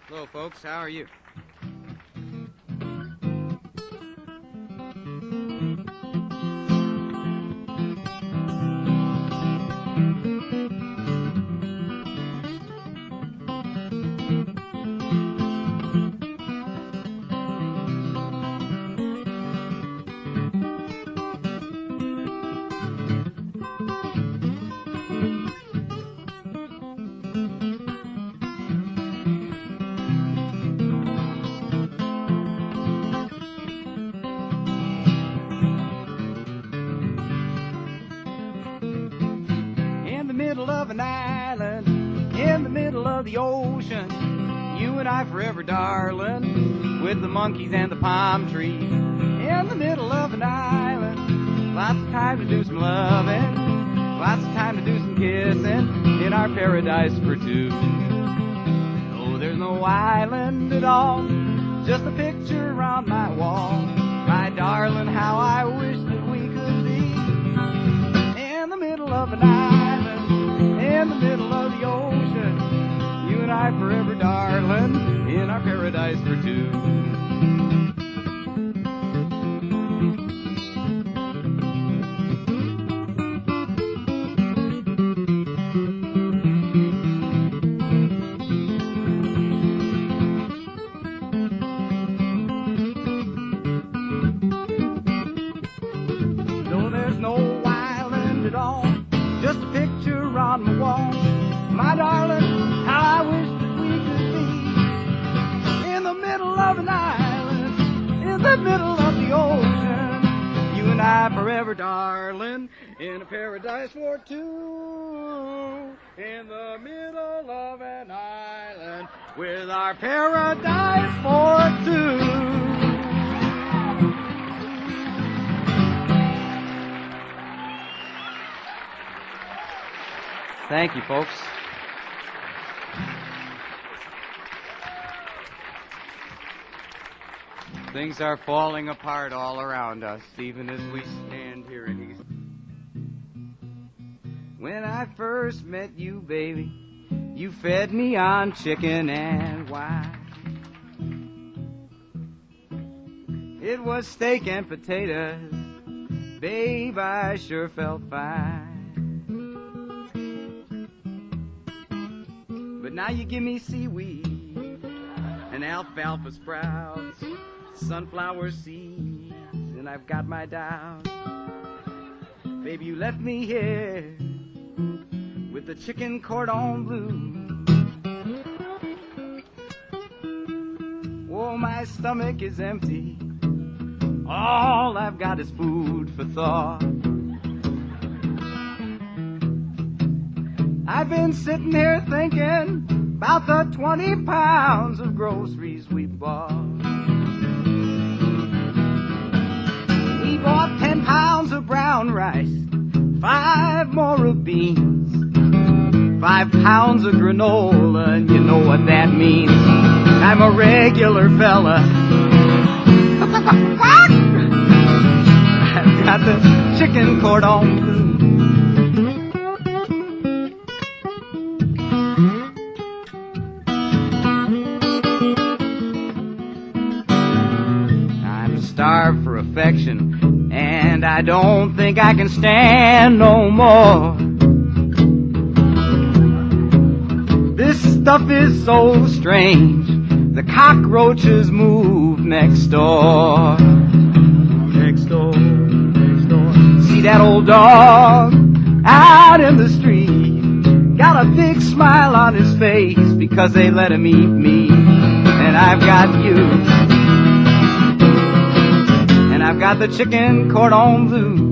Hello, folks. How are you? The ocean, you and I forever, darling, with the monkeys and the palm trees, in the middle of an island. Lots of time to do some loving, lots of time to do some kissing, in our paradise for two. Oh, there's no island at all, just a picture on my wall. My darling, how I wish that we could be in the middle of an island, in the middle of the ocean. You and I forever, darling, in our paradise for two. No, there's no island at all, just a picture on the wall. My darling, how I wish that we could be in the middle of an island, in the middle of the ocean. You and I forever, darling, in a paradise for two. In the middle of an island, with our paradise for two. Thank you, folks. Things are falling apart all around us, even as we stand here in East. When I first met you, baby, you fed me on chicken and wine. It was steak and potatoes, babe, I sure felt fine. But now you give me seaweed and alfalfa sprouts, sunflower seeds, and I've got my doubts. Baby, you left me here with the chicken cordon bleu. Oh, my stomach is empty, all I've got is food for thought. I've been sitting here thinking about the 20 pounds of groceries we bought. We bought 10 pounds of brown rice, 5 more of beans, 5 pounds of granola, and you know what that means. I'm a regular fella. I've got the chicken cordon bleu. Starved for affection, and I don't think I can stand no more. This stuff is so strange, the cockroaches move next door. Next door, next door. See that old dog out in the street, got a big smile on his face because they let him eat me. And I've got you, I've got the chicken cordon bleu.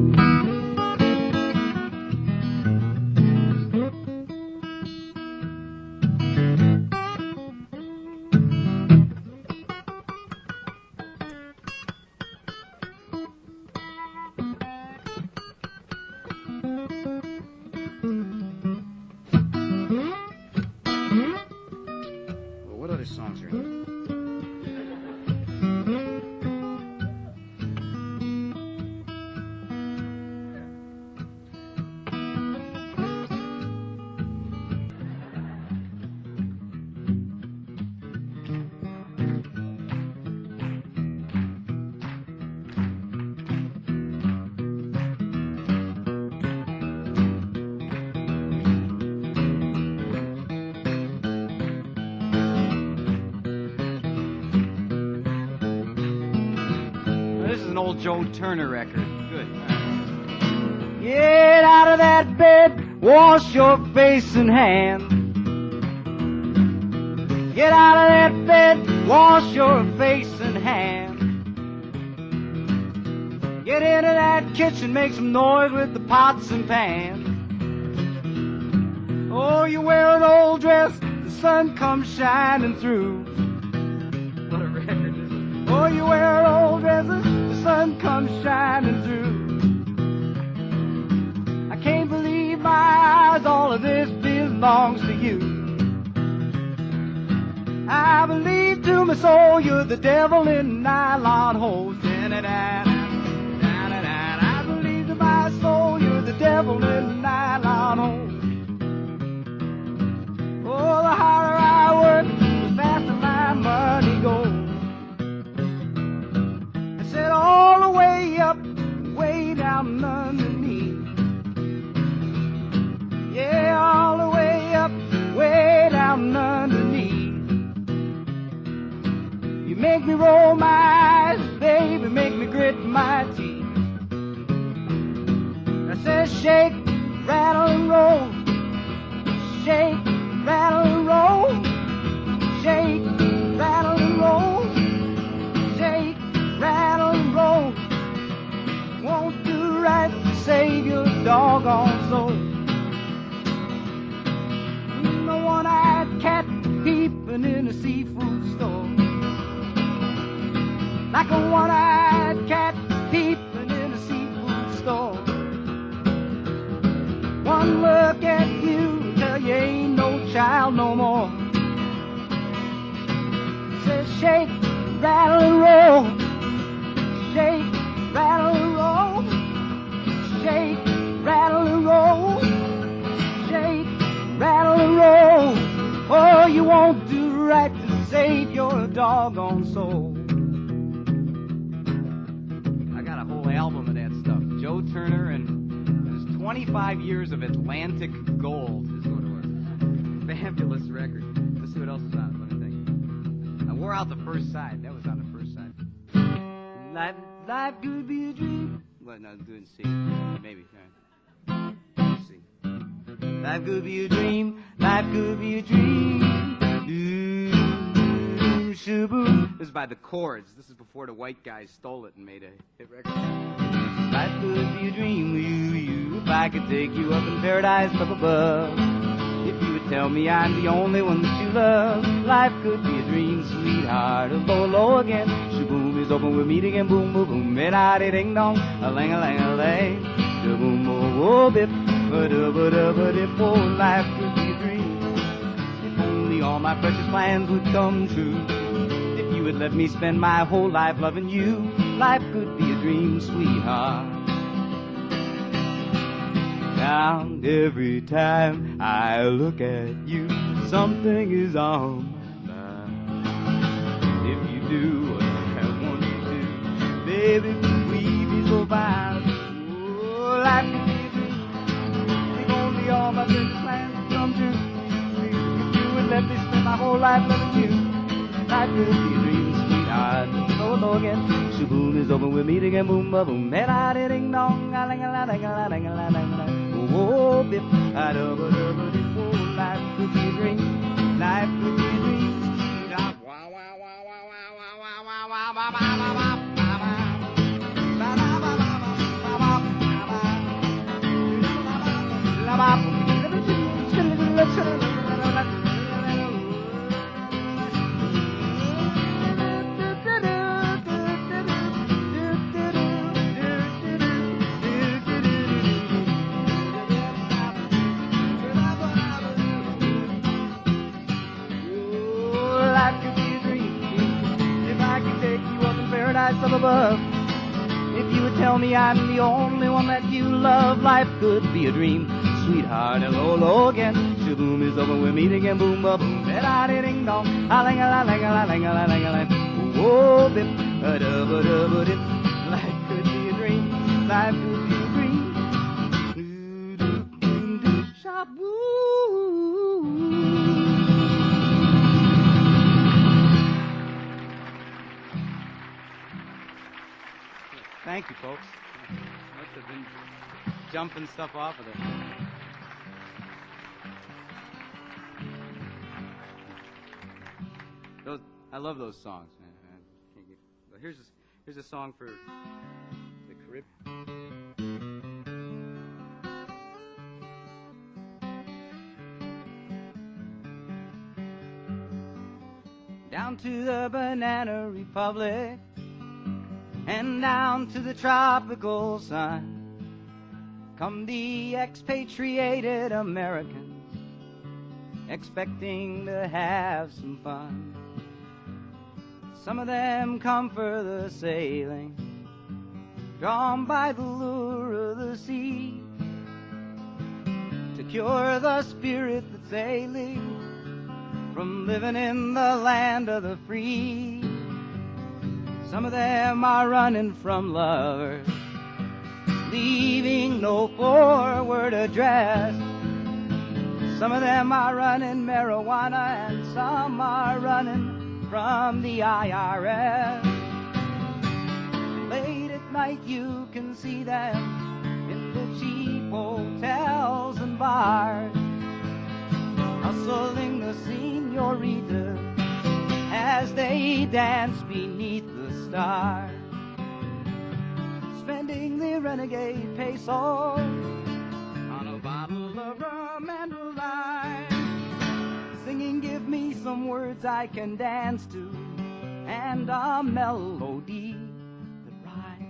Well, what other songs are in there? an old Joe Turner record. Good. Get out of that bed, wash your face and hands. Get out of that bed, wash your face and hands. Get into that kitchen, make some noise with the pots and pans. Oh, you wear an old dress, the sun comes shining through. What a record this is. Oh, you wear old dresses, the sun comes shining through. I can't believe my eyes, all of this belongs to you. I believe to my soul you're the devil in nylon hose. I believe to my soul you're the devil in nylon hose. Oh, the harder I work, the faster my money goes. I said all the way up, way down underneath. Yeah, all the way up, way down underneath. You make me roll my eyes, baby, make me grit my teeth. I said shake, rattle and roll. Shake, rattle and roll. Shake, rattle and roll. Shake, rattle and roll. Won't do right to save your doggone soul. The one-eyed cat peeping in a seafood store. Like a one-eyed cat peeping in a seafood store. One look at you, tell you ain't no child no more. Says shake, rattle and roll. Shake, rattle and roll. Shake, rattle and roll. Shake, rattle and roll. Oh, you won't do right to save your doggone soul. I got a whole album of that stuff. Joe Turner and 25 years of Atlantic Gold is what it was. Fabulous record. Let's see what else is on it. Let me think. I wore out the first side. That was on the first side. Life could be a dream. Well, no, do it in C. Maybe. All right. C. Life could be a dream. Life could be a dream. Shaboo. This is by the Chords. This is before the white guys stole it and made a hit record. Life could be a dream with you. If I could take you up in paradise up above. If you would tell me I'm the only one that you love. Life could be a dream, sweetheart. Low, low again. Shaboom is open, we're meeting and boom, boom, boom. Midnight, ding dong. A lang, a lang, a lang. Shaboom, oh, oh, bip. Ba-da-ba-da-ba-dip. Oh, life could be a dream. If only all my precious plans would come true. If you would let me spend my whole life loving you. Life could be a dream, sweetheart. Now, every time I look at you, something is on my mind. If you do what I want you to, baby, we be so fine. Oh, life could be a dream. If only all my dreams plans would come true. If you would let me spend my whole life loving you. Life could be a dream, sweetheart. Low, low again. Shaboom is open, we're meeting and boom, ba boom. Head out, ding dong, a lang, a lang, a lang, a lang, a lang, a lang. Oh, bip, a da ba da ba dip. Oh, life could be a dream. Life could be a dream. Wow, wow, wow, wow, wow, wow, wow, wow, wow, wow, wow, wow. Up above. If you would tell me I'm the only one that you love, life could be a dream, sweetheart. Hello, hello again. Shaboom is over, we're meeting and boom, ba boom. Ding dong, a lang, a lang, a lang, a lang, a lang. Oh, bip, a da ba da ba dip. Life could be a dream. Life could be a dream. Do do do shop woo. Thank you, folks. Must have been jumping stuff off of there. I love those songs, man. But here's a song for the Caribbean. Down to the Banana Republic and down to the tropical sun come the expatriated Americans, expecting to have some fun. Some of them come for the sailing, drawn by the lure of the sea, to cure the spirit that's ailing from living in the land of the free. Some of them are running from lovers, leaving no forward address. Some of them are running marijuana, and some are running from the IRS. Late at night you can see them in the cheap hotels and bars, hustling the señoritas as they dance beneath the stars, spending the renegade peso on a bottle of rum and a lime, singing give me some words I can dance to and a melody that rhymes.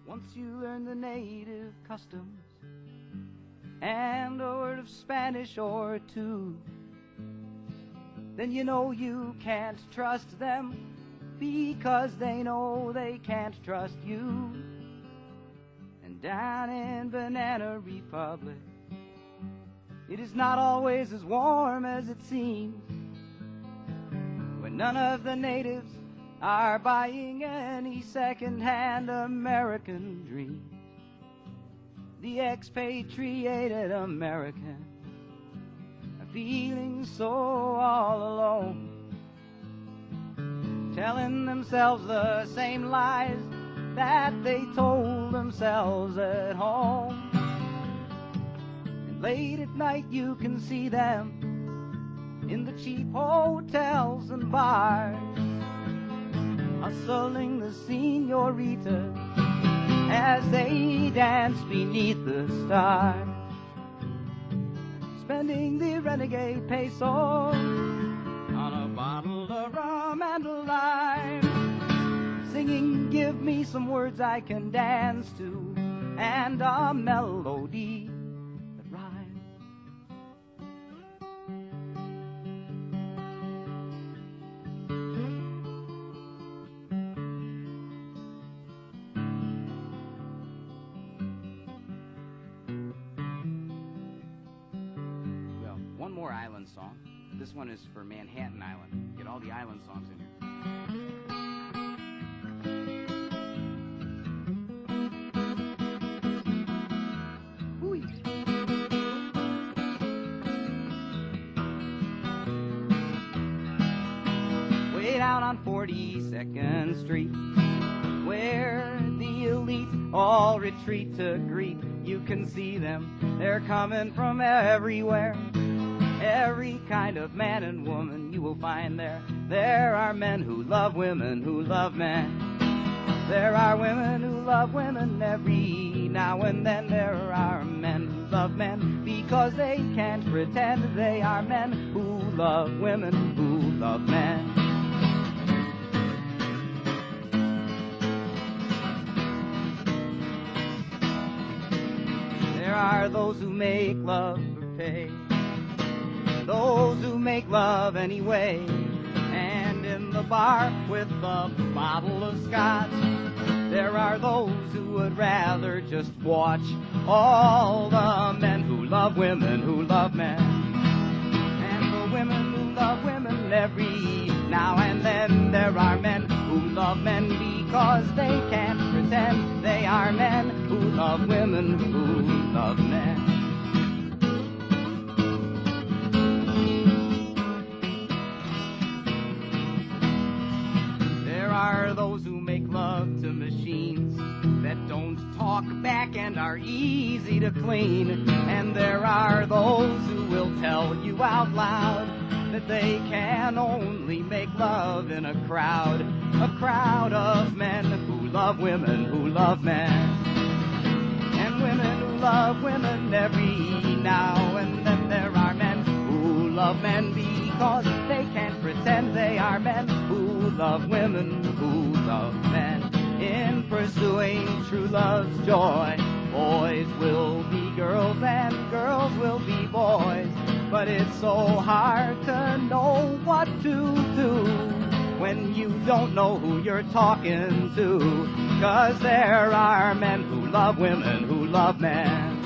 Once you learn the native customs and a word of Spanish or two, then you know you can't trust them because they know they can't trust you. And down in Banana Republic, it is not always as warm as it seems, when none of the natives are buying any second-hand American dreams. The expatriated American are feeling so all alone, telling themselves the same lies that they told themselves at home. And late at night you can see them in the cheap hotels and bars, hustling the señoritas as they dance beneath the stars, spending the renegade peso on a bottle of rum and a lime, singing give me some words I can dance to and a melody that rhymes. One more island song. This one is for Manhattan Island. Get all the island songs in here. Hooey. Way down on 42nd Street, where the elite all retreat to greet, you can see them. They're coming from everywhere. Every kind of man and woman you will find there. There are men who love women who love men. There are women who love women. Every now and then there are men who love men, because they can't pretend they are men who love women who love men. There are those who make love for pay, those who make love anyway, and in the bar with a bottle of scotch, there are those who would rather just watch all the men who love women who love men, and the women who love women. Every now and then there are men who love men because they can't pretend they are men who love women who love men. There are those who make love to machines that don't talk back and are easy to clean. And there are those who will tell you out loud that they can only make love in a crowd of men who love women who love men. And women who love women every now and then. There are men who love men because they can't pretend they are men who love women who love men. In pursuing true love's joy, boys will be girls and girls will be boys. But it's so hard to know what to do when you don't know who you're talking to. 'Cause there are men who love women who love men.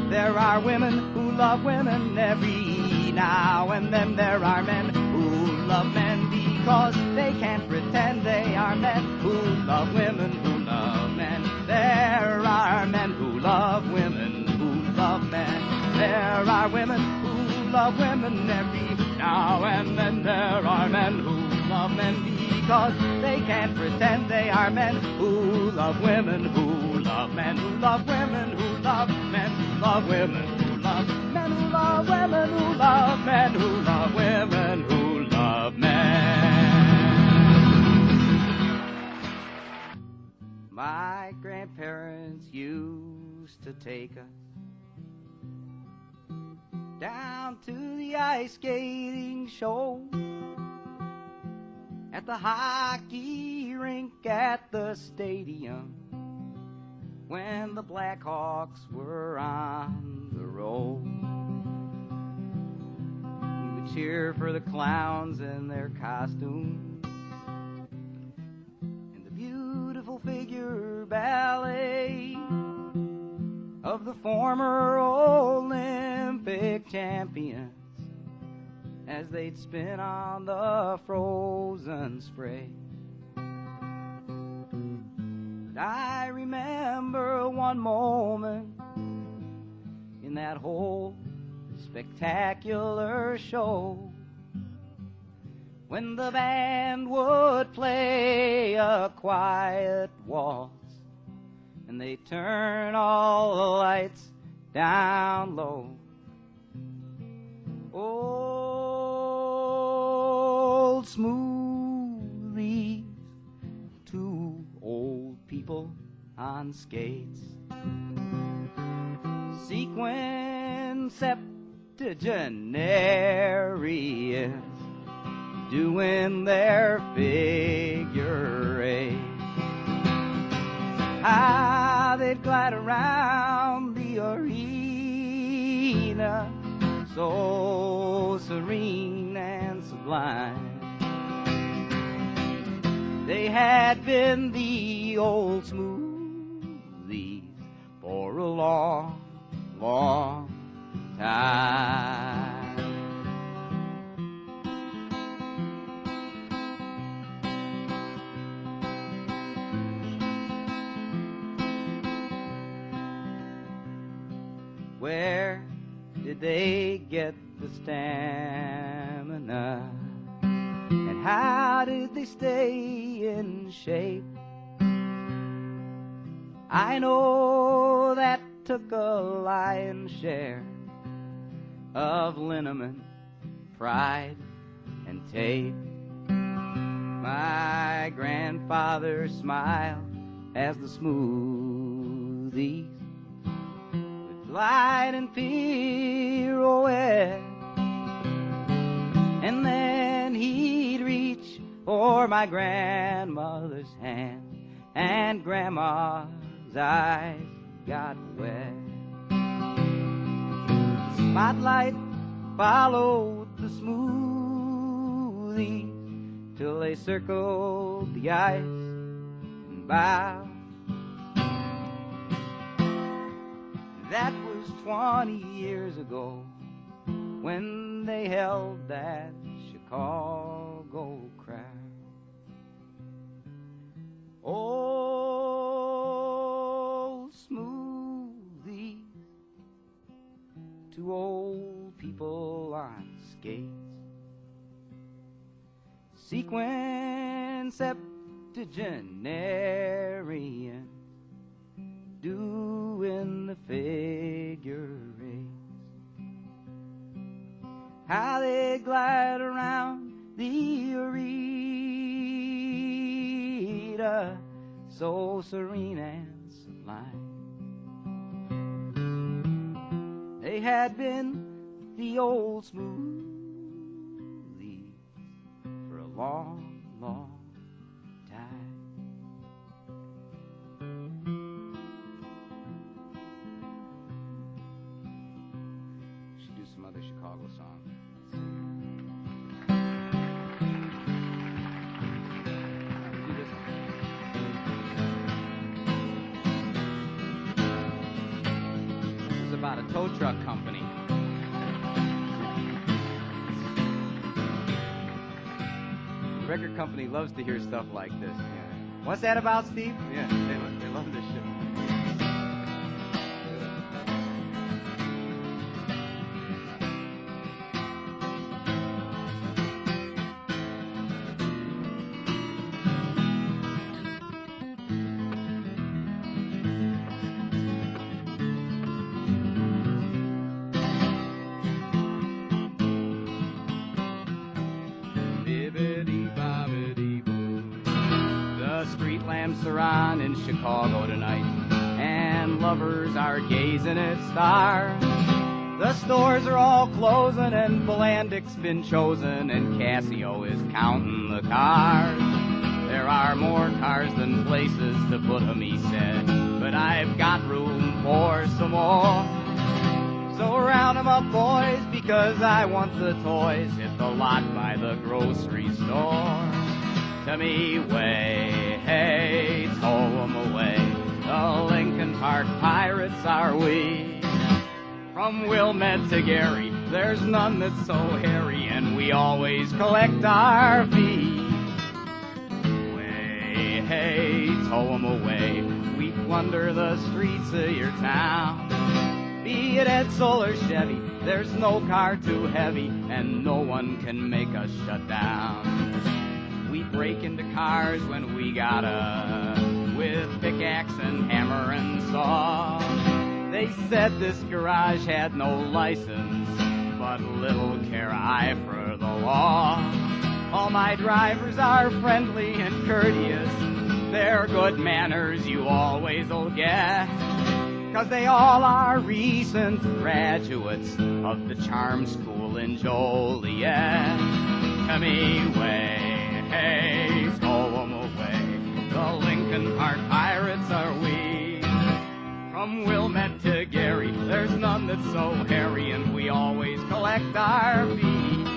There are women who love women every now and then. There are men who love men because they can't pretend they are men who love women who love men. There are men who love women who love men. There are women who love women every now and then. There are men who love men because they can't pretend they are men who love women who love men who love women who love men who love women who love men who love women who love men who love women who love men. My grandparents used to take us down to the ice skating show, at the hockey rink at the stadium, when the Blackhawks were on the road. We would cheer for the clowns in their costumes and the beautiful figure ballet of the former Olympic champions as they'd spin on the frozen spray. And I remember one moment in that whole spectacular show when the band would play a quiet waltz and they turn all the lights down low. Old Smoothies, two old people on skates, sequin septuagenarians doing their figure eight. How they'd glide around the arena, so serene and sublime. They had been the old Smoothies for a long, long time. Where did they get the stamina? And how did they stay in shape? I know that took a lion's share of liniment, pride, and tape. My grandfather smiled as the Smoothies glide and pirouette, and then he'd reach for my grandmother's hand, and Grandma's eyes got wet. The spotlight followed the Smoothies till they circled the ice and bowed. That was 20 years ago when they held that Chicago crowd. old smoothies, two old people on skates, sequin septuagenarian, doing the figure eights. How they glide around the arena, so serene and sublime. They had been the old smoothies for a long, long time. We should do some other Chicago songs. About a tow truck company. The record company loves to hear stuff like this. Yeah. What's that about, Steve? Yeah, they love this shit. Lamps are on in Chicago tonight, and lovers are gazing at stars. The stores are all closing, and Bolandic's been chosen, and Casio is counting the cars. There are more cars than places to put 'em, he said, but I've got room for some more. So round 'em up, boys, because I want the toys. Hit the lot by the grocery store. To me, way, hey, tow 'em away. The Lincoln Park Pirates are we. From Wilmette to Gary, there's none that's so hairy, and we always collect our fees. Way, hey, tow 'em away. We plunder the streets of your town. Be it Edsel or Chevy, there's no car too heavy, and no one can make us shut down. We break into cars when we gotta, with pickaxe and hammer and saw. They said this garage had no license, but little care I for the law. All my drivers are friendly and courteous. They're good manners you always'll get, 'cause they all are recent graduates of the charm school in Joliet. Come way. Hey, tow 'em away. The Lincoln Park Pirates are we. From Wilmette to Gary, there's none that's so hairy, and we always collect our fees.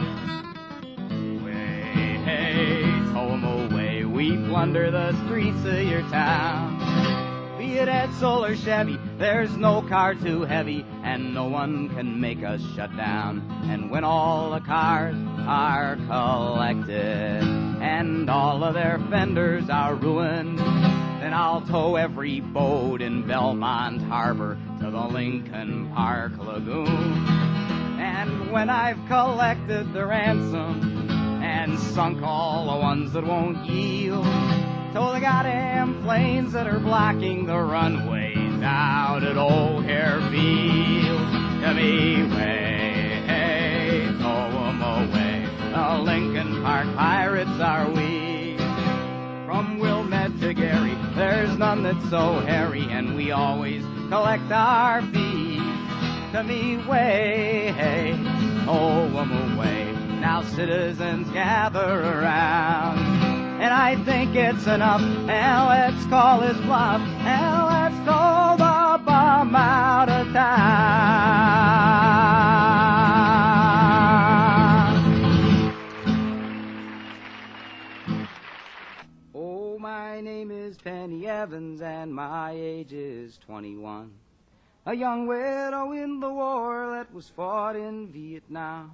Way, hey, tow 'em away. We plunder the streets of your town. Be it Edsel or Chevy, there's no car too heavy, and no one can make us shut down. And when all the cars are collected, and all of their fenders are ruined, then I'll tow every boat in Belmont Harbor to the Lincoln Park Lagoon. And when I've collected the ransom and sunk all the ones that won't yield, tow the goddamn planes that are blocking the runways out at O'Hare Field. To me, way, hey, tow 'em away. The Lincoln Park Pirates are we. From Wilmette to Gary, there's none that's so hairy, and we always collect our fees. To me, way, hey, tow 'em away. Now citizens gather around, and I think it's enough, and let's call this bluff, and let's tow the bum out of town. Oh, my name is Penny Evans, and my age is 21. A young widow in the war that was fought in Vietnam.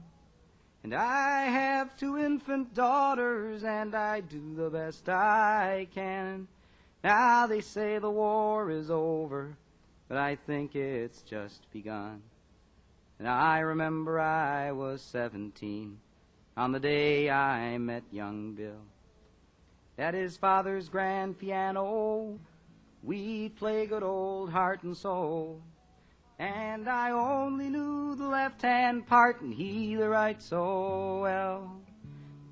And I have 2 infant daughters, and I do the best I can. Now they say the war is over, but I think it's just begun. And I remember I was 17 on the day I met young Bill. At his father's grand piano, we'd play good old Heart and Soul. And I only knew the left-hand part and he the right so well.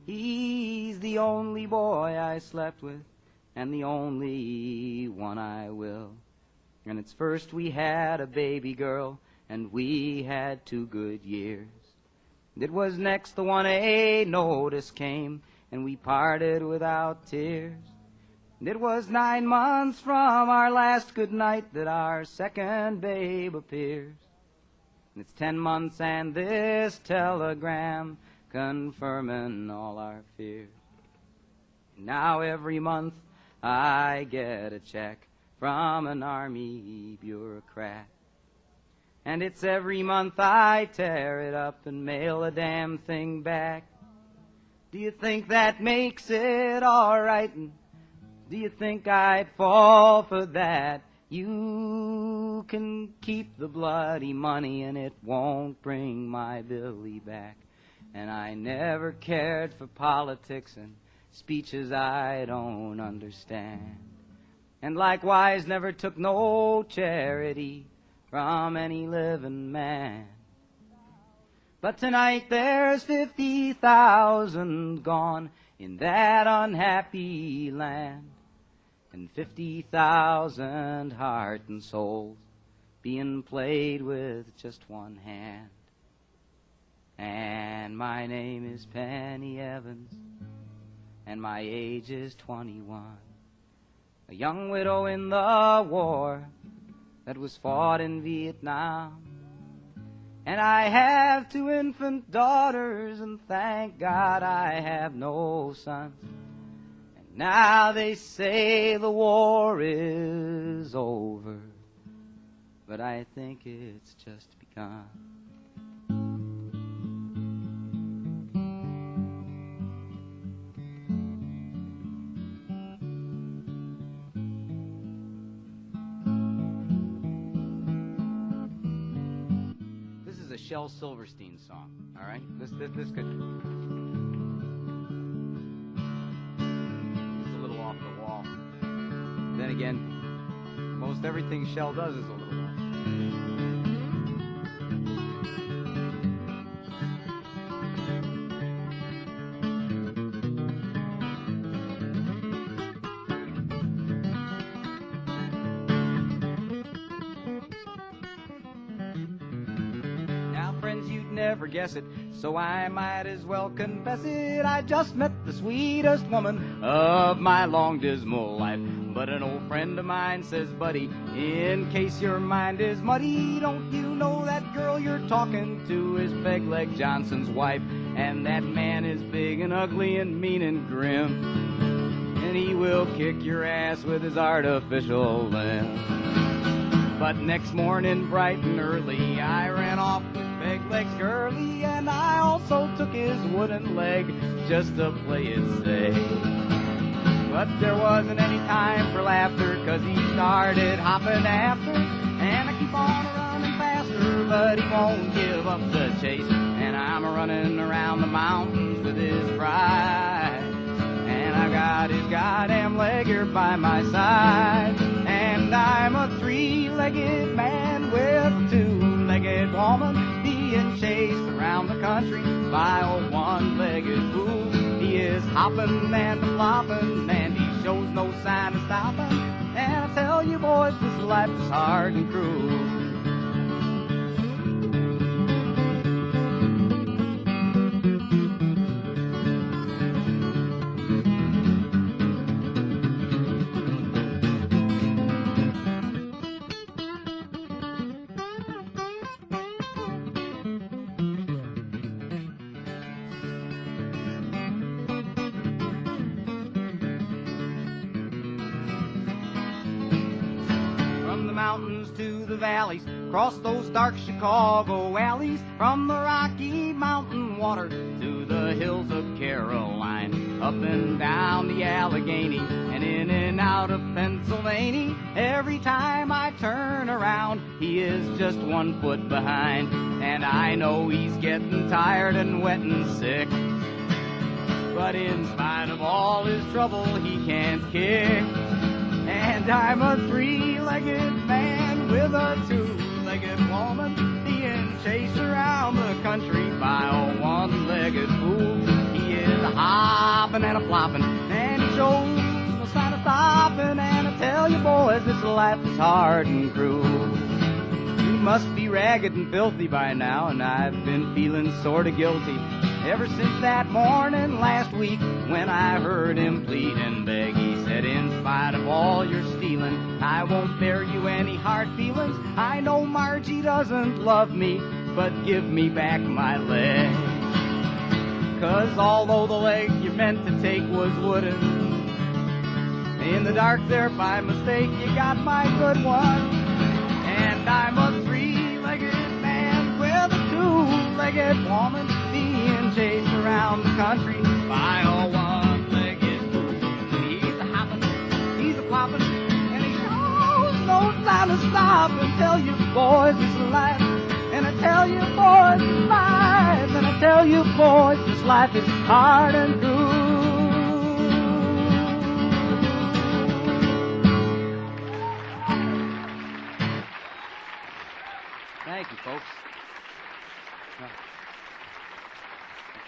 He's the only boy I slept with and the only one I will. And it's first we had a baby girl and we had 2 good years. It was next the 1A notice came and we parted without tears. It was 9 months from our last good night that our second babe appears. And it's 10 months and this telegram confirming all our fears. Now every month I get a check from an army bureaucrat. And it's every month I tear it up and mail a damn thing back. Do you think that makes it all right? And do you think I'd fall for that? You can keep the bloody money and it won't bring my Billy back. And I never cared for politics and speeches I don't understand. And likewise never took no charity from any living man. But tonight there's 50,000 gone in that unhappy land, and 50,000 heart and souls being played with just one hand. And my name is Penny Evans, and my age is 21, a young widow in the war that was fought in Vietnam. And I have 2 infant daughters, and thank God I have no sons. And now they say the war is over, but I think it's just begun. Shel Silverstein song, all right? This could... It's a little off the wall. Then again, most everything Shel does is a little off. Never guess it, so I might as well confess it. I just met the sweetest woman of my long dismal life. But an old friend of mine says, buddy, in case your mind is muddy, don't you know that girl you're talking to is Pegleg Johnson's wife? And that man is big and ugly and mean and grim, and he will kick your ass with his artificial limb. But next morning bright and early I ran off with Pegleg's girlie, and I also took his wooden leg just to play it safe. But there wasn't any time for laughter, 'cause he started hopping after, and I keep on running faster, but he won't give up the chase. And I'm running around the mountains with his bride, and I've got his goddamn leg here by my side. And I'm a 3-legged man with a 2-legged woman, being chased around the country by a 1-legged fool. He is hopping and flopping, and he shows no sign of stopping. And I tell you boys, this life is hard and cruel. Valleys, across those dark Chicago alleys, from the Rocky Mountain water to the the hills of Caroline, up and down the Allegheny, and in and out of Pennsylvania. Every time I turn around, he is just 1 foot behind, and I know he's getting tired and wet and sick. But in spite of all his trouble, he can't kick. And I'm a 3-legged man with a 2-legged woman, being chased around the country by a 1-legged fool. He is a hopping and a flopping, and he shows no sign of stopping. And I tell you boys, this life is hard and cruel. He must be ragged and filthy by now, and I've been feeling sorta guilty ever since that morning last week when I heard him plead and beg. He said, in spite of all your stealing, I won't bear you any hard feelings. I know Margie doesn't love me, but give me back my leg. 'Cause although the leg you meant to take was wooden, in the dark there by mistake you got my good one. And I'm a 3-legged man with a 2-legged woman, being chased around the country by a 1-legged fool. He's a hopping, he's a flopping, and he shows no sign of stopping. Tell you boys it's life, and I tell you boys it's life, and I tell you boys this life is hard and cruel. Thank you, folks.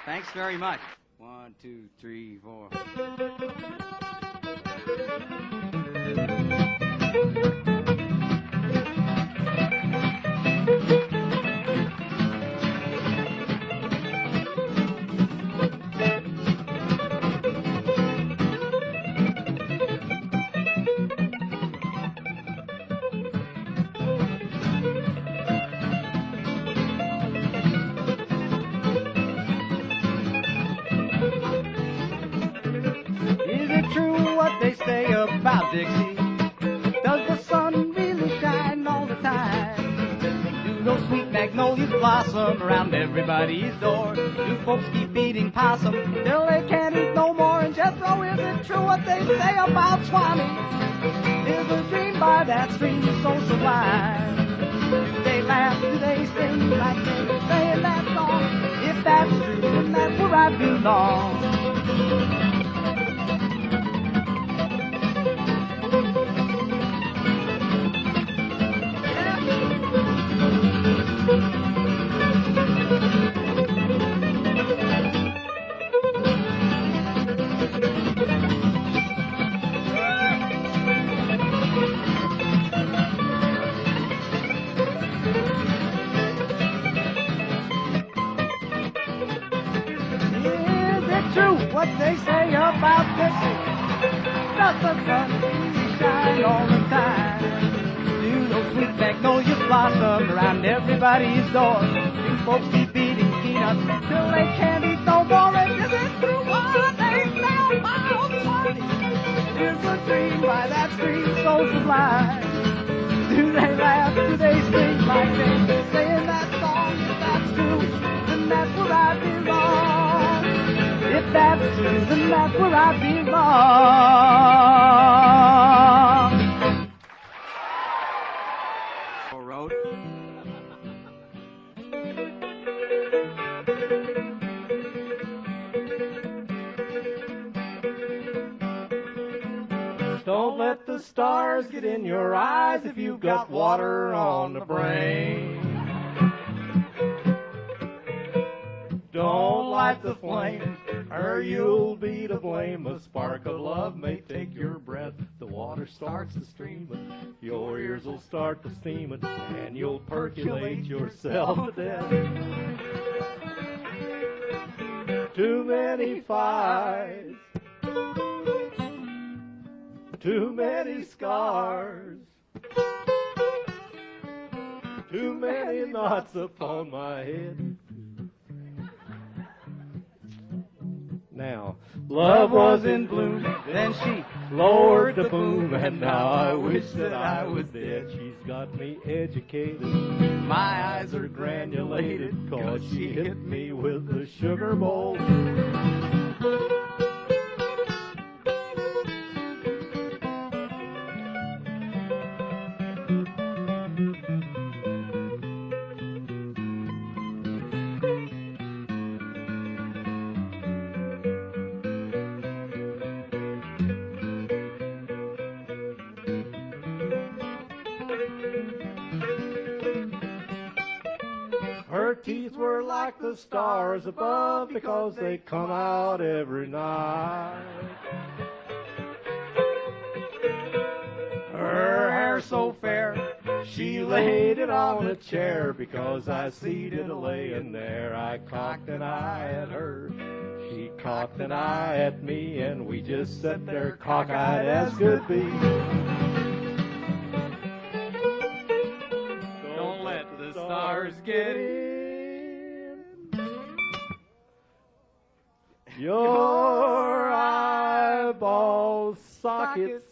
Thanks very much. 1, 2, 3, 4. About Dixie, does the sun really shine all the time? Do those sweet magnolias blossom around everybody's door? Do folks keep eating possum till they can't eat no more? And Jethro, is it true what they say about Swami? Is a dream by that stream so sublime? Do they laugh, do they sing like they say in that song? If that's true, then that's where I belong. What they say about Dixie, does the sun shine all the time? Do those sweet magnolias blossom around everybody's door? Do folks keep eating peanuts till they can't eat no more? And is it true what they say about Swami? Is a dream by that stream so sublime? Do they laugh, do they sing like they say in that song? If that's true, then that's where I belong. If that's true, then that's where I belong. Road. Don't let the stars get in your eyes if you've got water on the brain. Don't light the flame, or you'll be to blame. A spark of love may take your breath. The water starts to stream, your ears will start to steam, and you'll percolate yourself to death. Too many fights, too many scars, too many knots upon my head. Now, love was in bloom, then she lowered the boom, and now I wish that I was dead. She's got me educated, my eyes are granulated, 'cause she hit me with the sugar bowl. Her teeth were like the stars above because they come out every night. Her hair so fair, she laid it on a chair because I seed it a-layin' there. I cocked an eye at her, she cocked an eye at me, and we just sat there cockeyed as could be. Don't let the stars get in your eyeball sockets.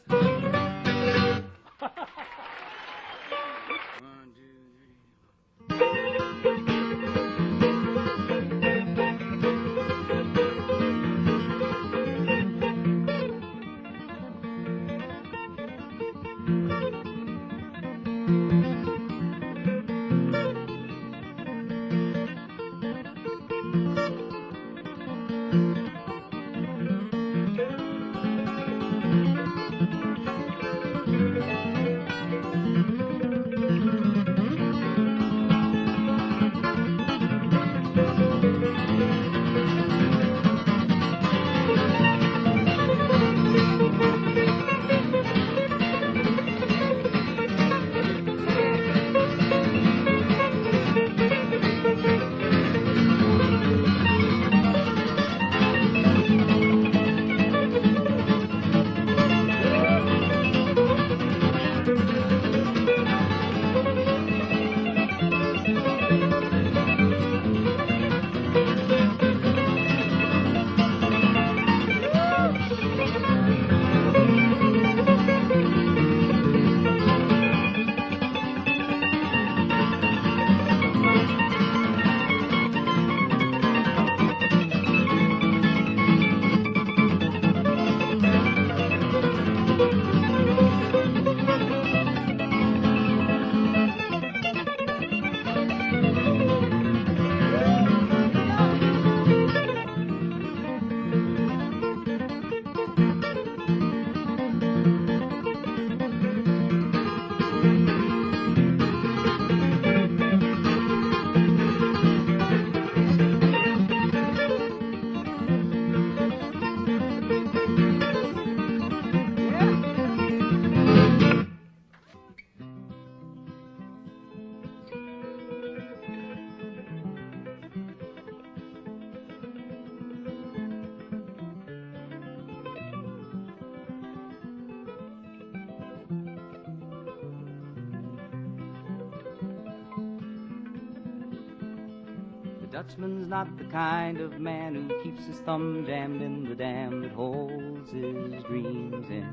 Dutchman's not the kind of man who keeps his thumb jammed in the dam that holds his dreams in.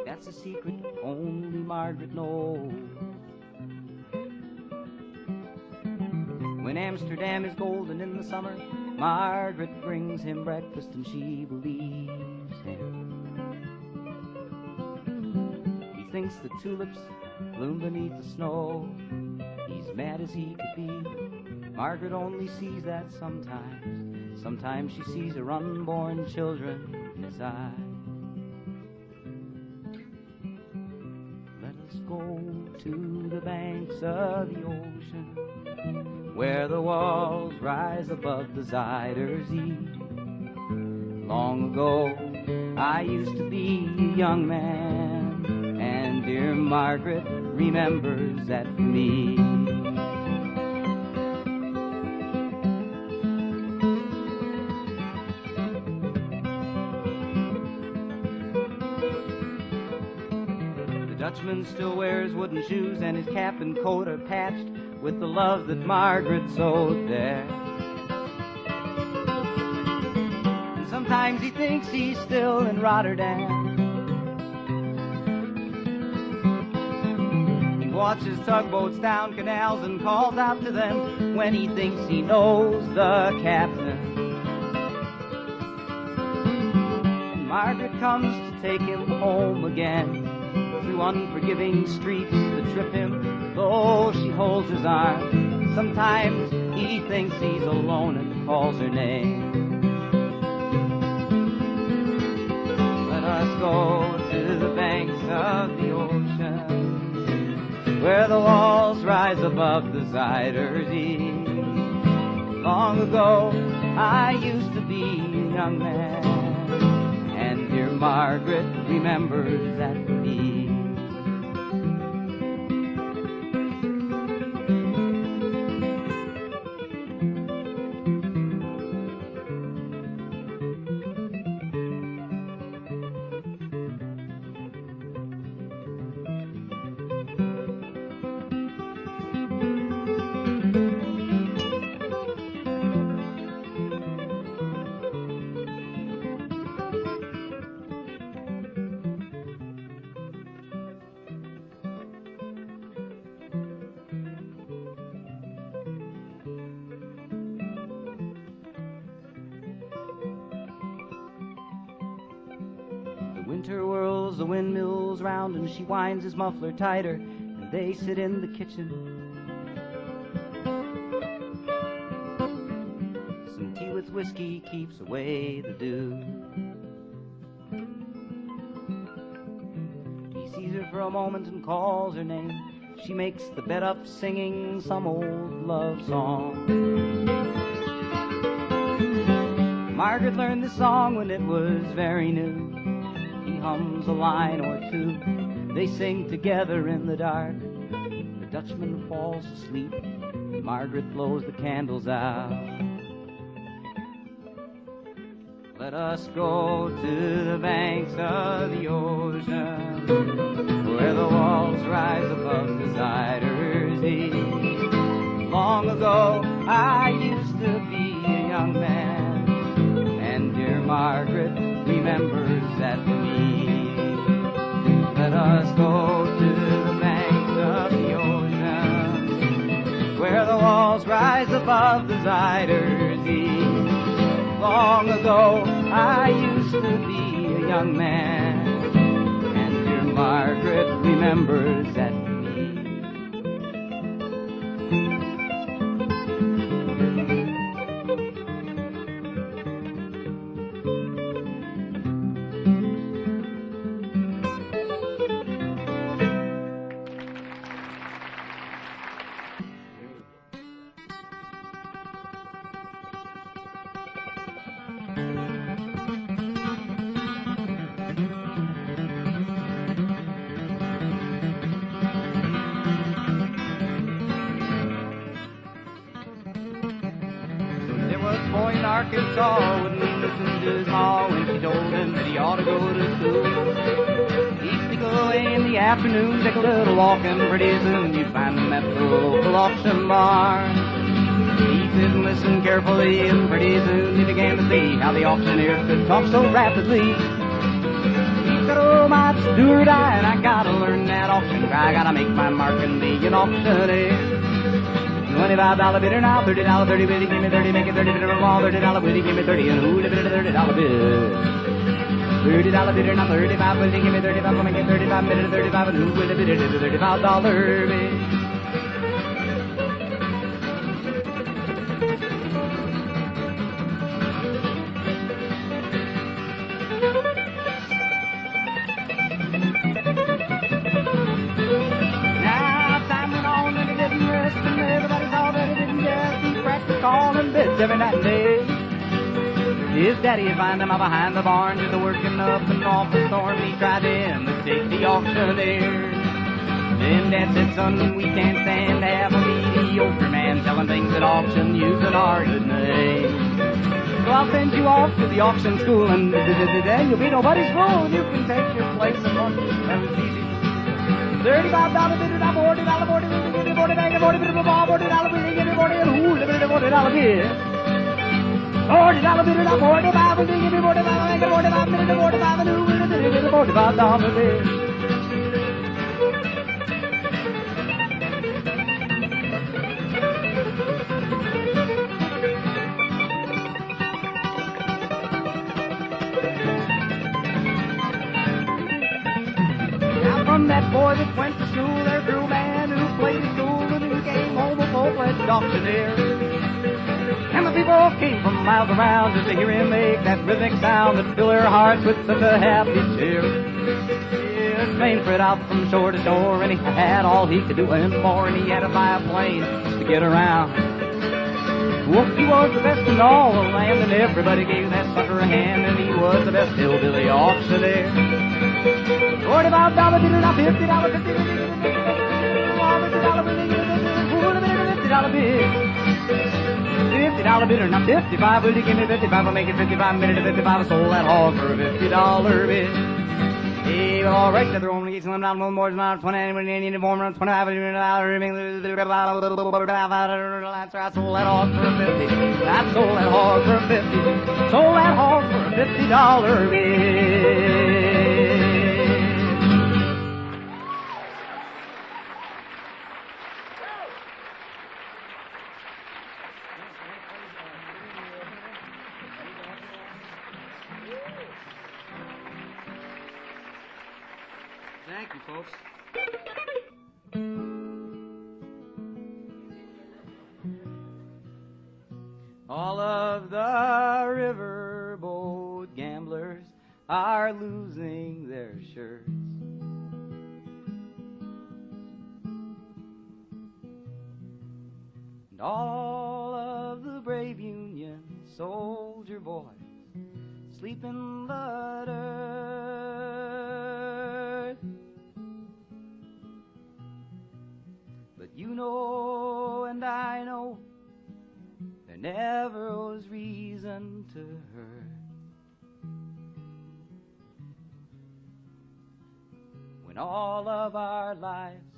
That's a secret only Margaret knows. When Amsterdam is golden in the summer, Margaret brings him breakfast and she believes him. He thinks the tulips bloom beneath the snow. He's mad as he could be. Margaret only sees that sometimes. Sometimes she sees her unborn children in his eyes. Let us go to the banks of the ocean, where the walls rise above the Zuyder Zee. Long ago, I used to be a young man, and dear Margaret remembers that for me. The Dutchman still wears wooden shoes, and his cap and coat are patched with the love that Margaret sewed there. Sometimes he thinks he's still in Rotterdam. He watches tugboats down canals and calls out to them when he thinks he knows the captain. Margaret comes to take him home again through unforgiving streets that trip him, though she holds his arm. Sometimes he thinks he's alone and calls her name. Let us go to the banks of the ocean, where the walls rise above the Zuider Zee. Long ago I used to be a young man, and dear Margaret remembers that for me. Winter whirls the windmills round and she winds his muffler tighter, and they sit in the kitchen. Some tea with whiskey keeps away the dew. He sees her for a moment and calls her name. She makes the bed up singing some old love song. Margaret learned this song when it was very new. He hums a line or two. They sing together in the dark. The Dutchman falls asleep, and Margaret blows the candles out. Let us go to the banks of the ocean, where the walls rise above the Zuider Zee. Long ago I used to be a young man, and dear Margaret remembers that for me. Let us go to the banks of the ocean, where the walls rise above the Zuider Zee. Long ago I used to be a young man, and dear Margaret remembers that for me. Arkansas wouldn't listen to his ma when she told him that he ought to go to school. He'd sneak away in the afternoon, take a little walking. Pretty soon you'd find him at the local auction bar. He'd sit and listen carefully, and pretty soon he began to see how the auctioneer could talk so rapidly. He said, oh, my do or die, and I gotta learn that auction cry. I gotta make my mark and be an auctioneer. $25 bidder now, $30 30 bid, give me 30, make it 30 bidder from all, $30 bid, give me 30, and who'd have bid a $30 bid? $30 bidder now, 35 bid, give me 35, make it 35 bidder, 35, and who would have bid a $35 bid? Calling bids every night and day. His daddy would find him out behind the barn, just working up and off the storm. He tried to imitate the auctioneer. Then Dad said, son, we can't stand to have a mediocre man selling things at auction using our good name. So I'll send you off to the auction school, and then you'll be nobody's fool. You can take your place among them. That was easy. $35 bid, $40, $40, $40, bag of $40, $40, $40, $40, and who $40 bid? $40 bid, $45 bid, $45, give me 45, I get 45 minutes, 45 minutes, $45 bill. From that boy that went to school, there grew a man who played his school and who came home a full-fledged auctioneer. And the people came from miles around just to hear him make that rhythmic sound that filled their hearts with such a happy cheer. This man spread out from shore to shore, and he had all he could do and more, and he had to buy a plane to get around. Well, he was the best in all the land, and everybody gave that sucker a hand, and he was the best hillbilly auctioneer. $45 bill, not $50, $50 bill, $50 bill, not 55. Will you give me 55? I'll make it 55 minutes to 55. I sold that hog for a $50 bill. Hey, well, all right, they're only getting them down no more than 20, any more than 25. I sold that hog for a 50. I sold that hog for a 50. Sold that hog for a $50 bill. Thank you, folks. All of the riverboat gamblers are losing their shirts. And all of the brave Union soldier boys sleep in the dirt. But you know and I know there never was reason to hurt. When all of our lives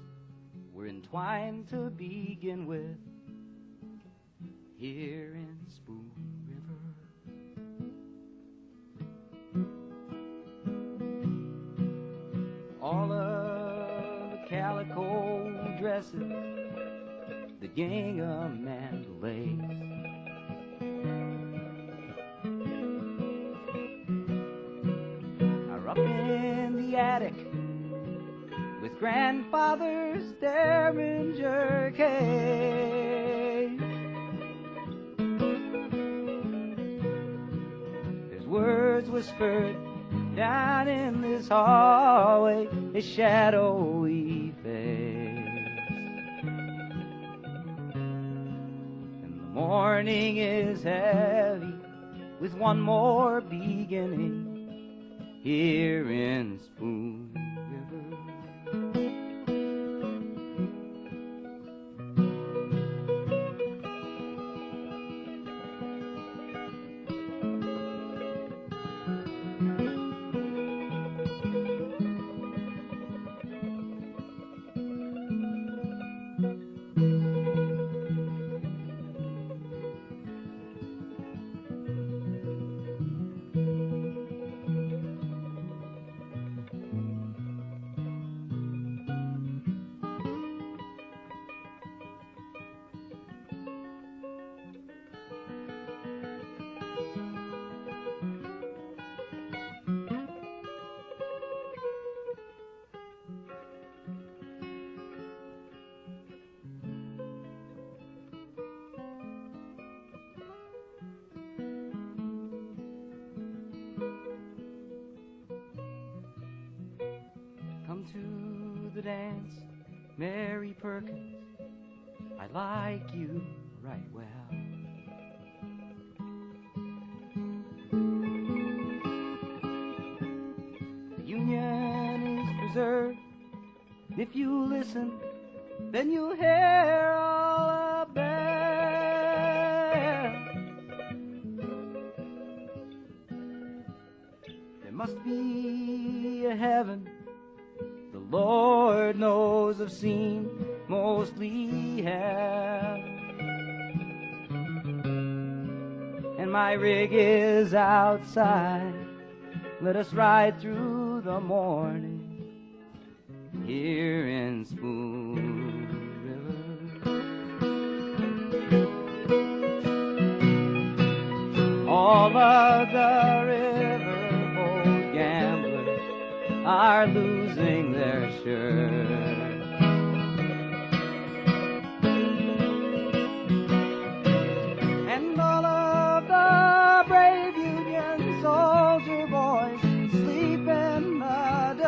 were entwined to begin with, here in Spoon River. All of the calico dresses, the gingham and lace, are up in the attic with grandfather's Derringer case. There's words whispered down in this hallway, a shadowy face. And the morning is heavy with one more beginning here in Spoon River. Come to the dance, Mary Perkins, I like you right well. The Union is preserved. If you listen, then you'll hear all about. There must be a heaven the Lord knows I've seen mostly hell. And and my rig is outside. Let us ride through the morning here in Spoon River. All of the riverboat gamblers are losing their shirt. And all of the brave Union soldier boys sleep in the dirt.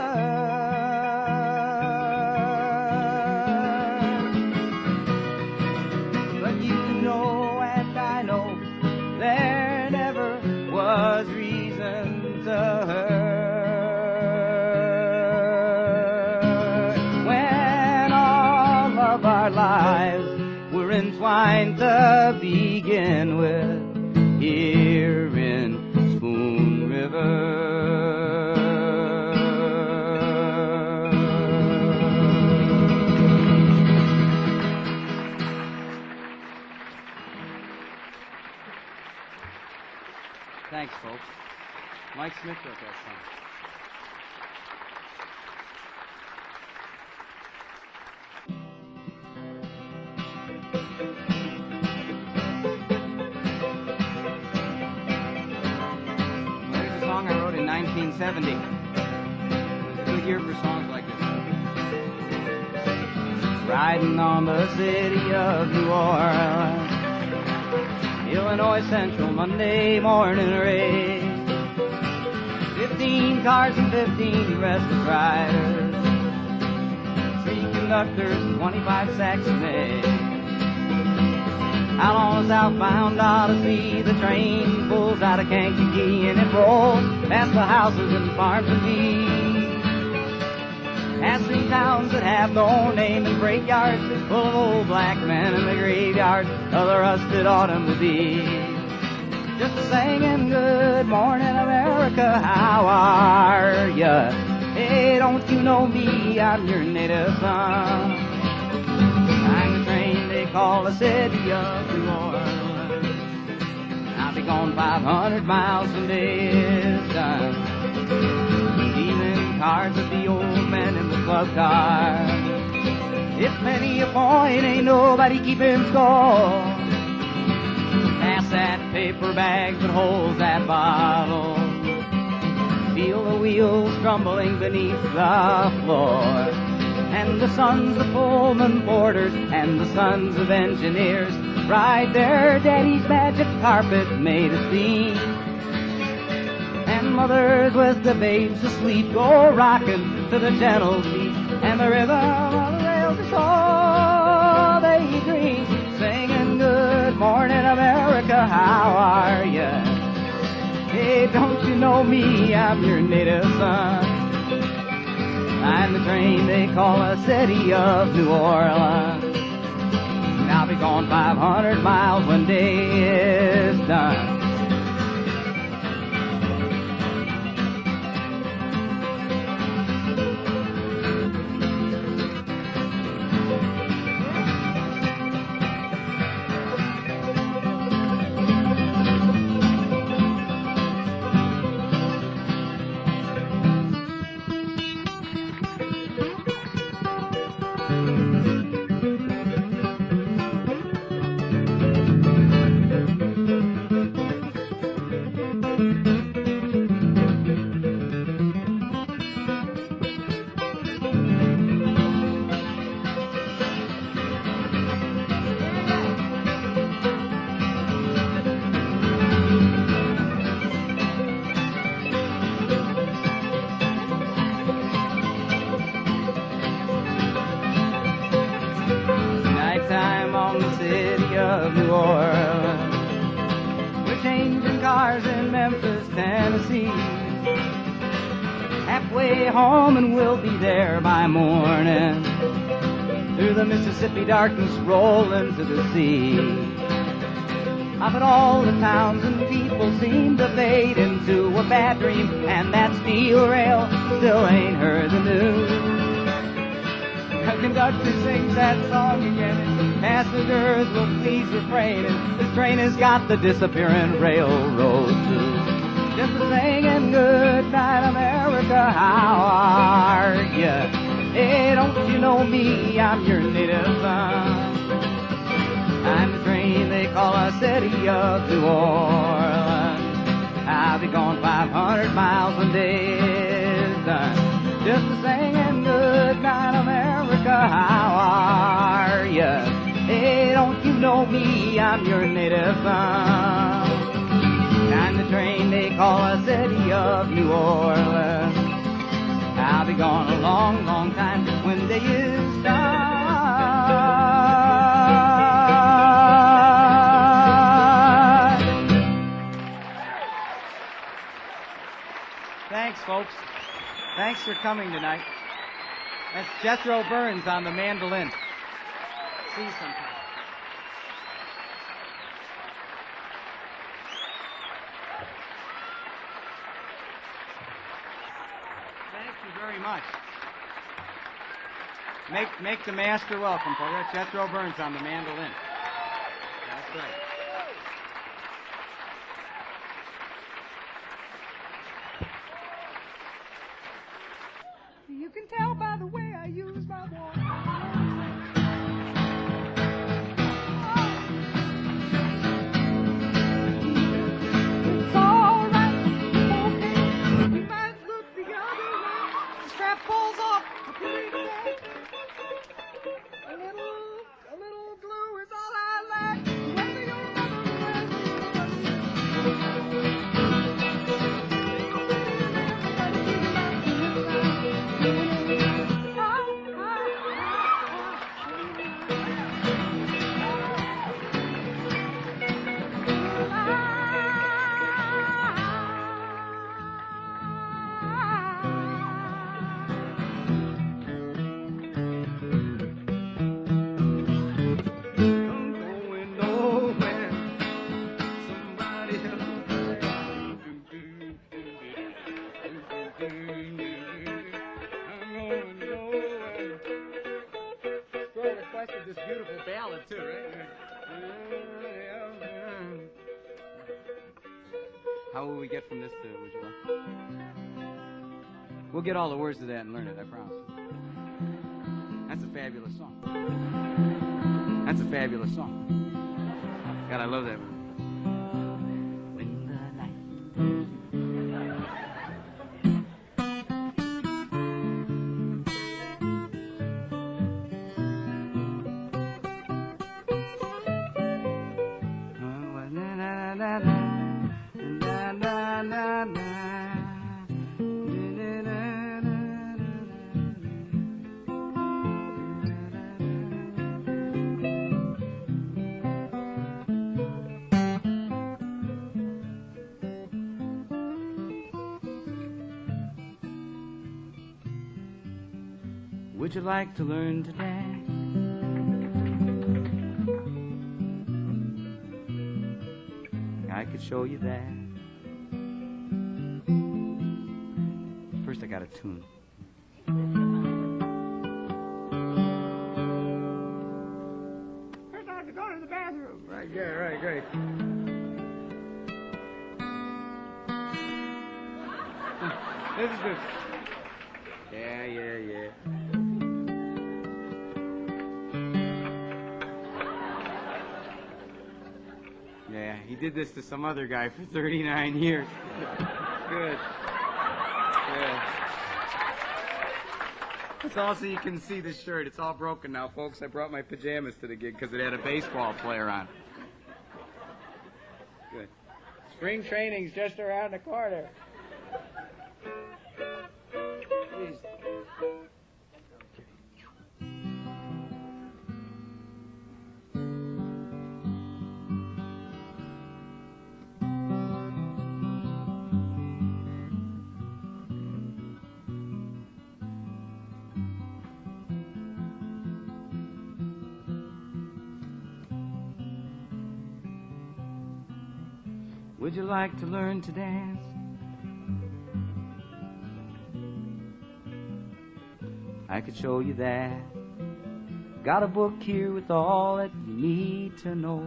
But you know and I know there never was reason to hurt. When all of our lives were entwined to begin with here in Spoon River. Thanks, folks. Mike Smith wrote that song. There's a song I wrote in 1970. It was a good year for songs like this. Riding on the city of New Orleans, Illinois Central, Monday morning race. 15 cars and 15 restless riders, 3 conductors, 25 sacks of hay. Out on the southbound Odyssey, the train pulls out of Kankakee and it rolls past the houses and farms and bees. Past 3 towns that have no name and freight yards full of old black men in the graveyards of the rusted automobiles. Just singing good morning America, how are ya? Hey, don't you know me, I'm your native son. I'm the train they call the city of New Orleans. I'll be gone 500 miles when day is done. Dealing cards with the old men in the club car. It's many a point, ain't nobody keeping score. Pass that paper bag that holds that bottle. Feel the wheels crumbling beneath the floor. And the sons of Pullman porters and the sons of engineers ride their daddy's magic carpet made of steam. And mothers with the babes asleep go rocking to the gentle beat. And the rhythm of the rails is all they dream. Singing good morning America, how are ya? Hey, don't you know me, I'm your native son. I'm the train they call the city of New Orleans. And I'll be gone 500 miles when day is done. Home and we'll be there by morning. Through the Mississippi darkness rolling to the sea. Up at all the towns and people seem to fade into a bad dream. And that steel rail still ain't heard the news. broken Dutchman sings that song again. Passengers will please refrain. This train has got the disappearing railroad too. Just a singing good night, America, how are ya? Hey, don't you know me? I'm your native son. I'm the train they call a city of New Orleans. I'll be gone 500 miles when day's done. Just a singing good night, America, how are ya? Hey, don't you know me? I'm your native son. I'm the train they call a city of New Orleans. I'll be gone a long, long time when day is done. Thanks, folks. Thanks for coming tonight. That's Jethro Burns on the mandolin. See you sometime. Thank you very much. Make the master welcome for you. Jethro Burns on the mandolin. That's right. You can tell by the way I use my voice. It's all right, okay. You might look the other way. The strap falls off. A little glue is all I like. Whether you're this beautiful ballad too, right? How will we get from this to Would You Like? We'll get all the words to that and learn it, I promise. That's a fabulous song. That's a fabulous song. God, I love that one. When the night Would you like to learn to dance? I could show you that. First I got a tune. First I have to go to the bathroom. Right, yeah, right, great. This is good. Yeah. Yeah, he did this to some other guy for 39 years. Good. Yeah. It's also, you can see the shirt. It's all broken now, folks. I brought my pajamas to the gig because it had a baseball player on. Good. Spring training's just around the corner. Please. Would you like to learn to dance? I could show you that. Got a book here with all that you need to know.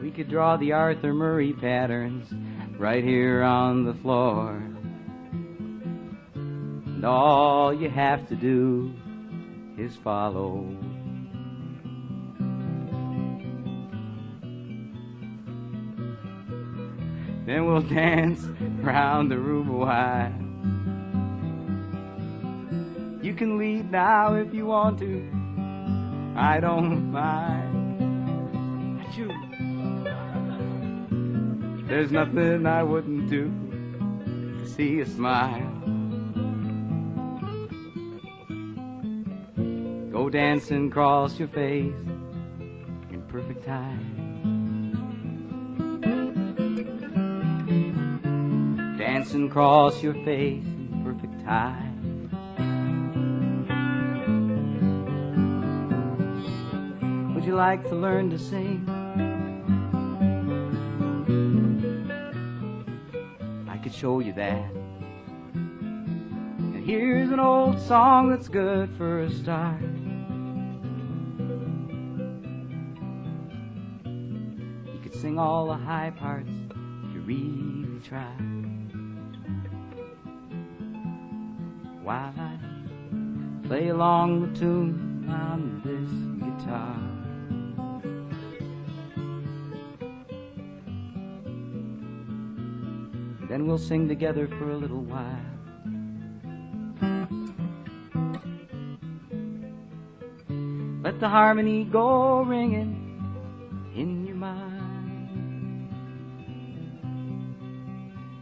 We could draw the Arthur Murray patterns right here on the floor. And all you have to do is follow. Then we'll dance around the room a while. You can leave now if you want to, I don't mind. Achoo. There's nothing I wouldn't do to see you smile. Go dancing across your face in perfect time. Dancing across your face in perfect time. Would you like to learn to sing? I could show you that. And here's an old song that's good for a start. You could sing all the high parts if you really try. While I play along the tune on this guitar. Then we'll sing together for a little while. Let the harmony go ringing in your mind.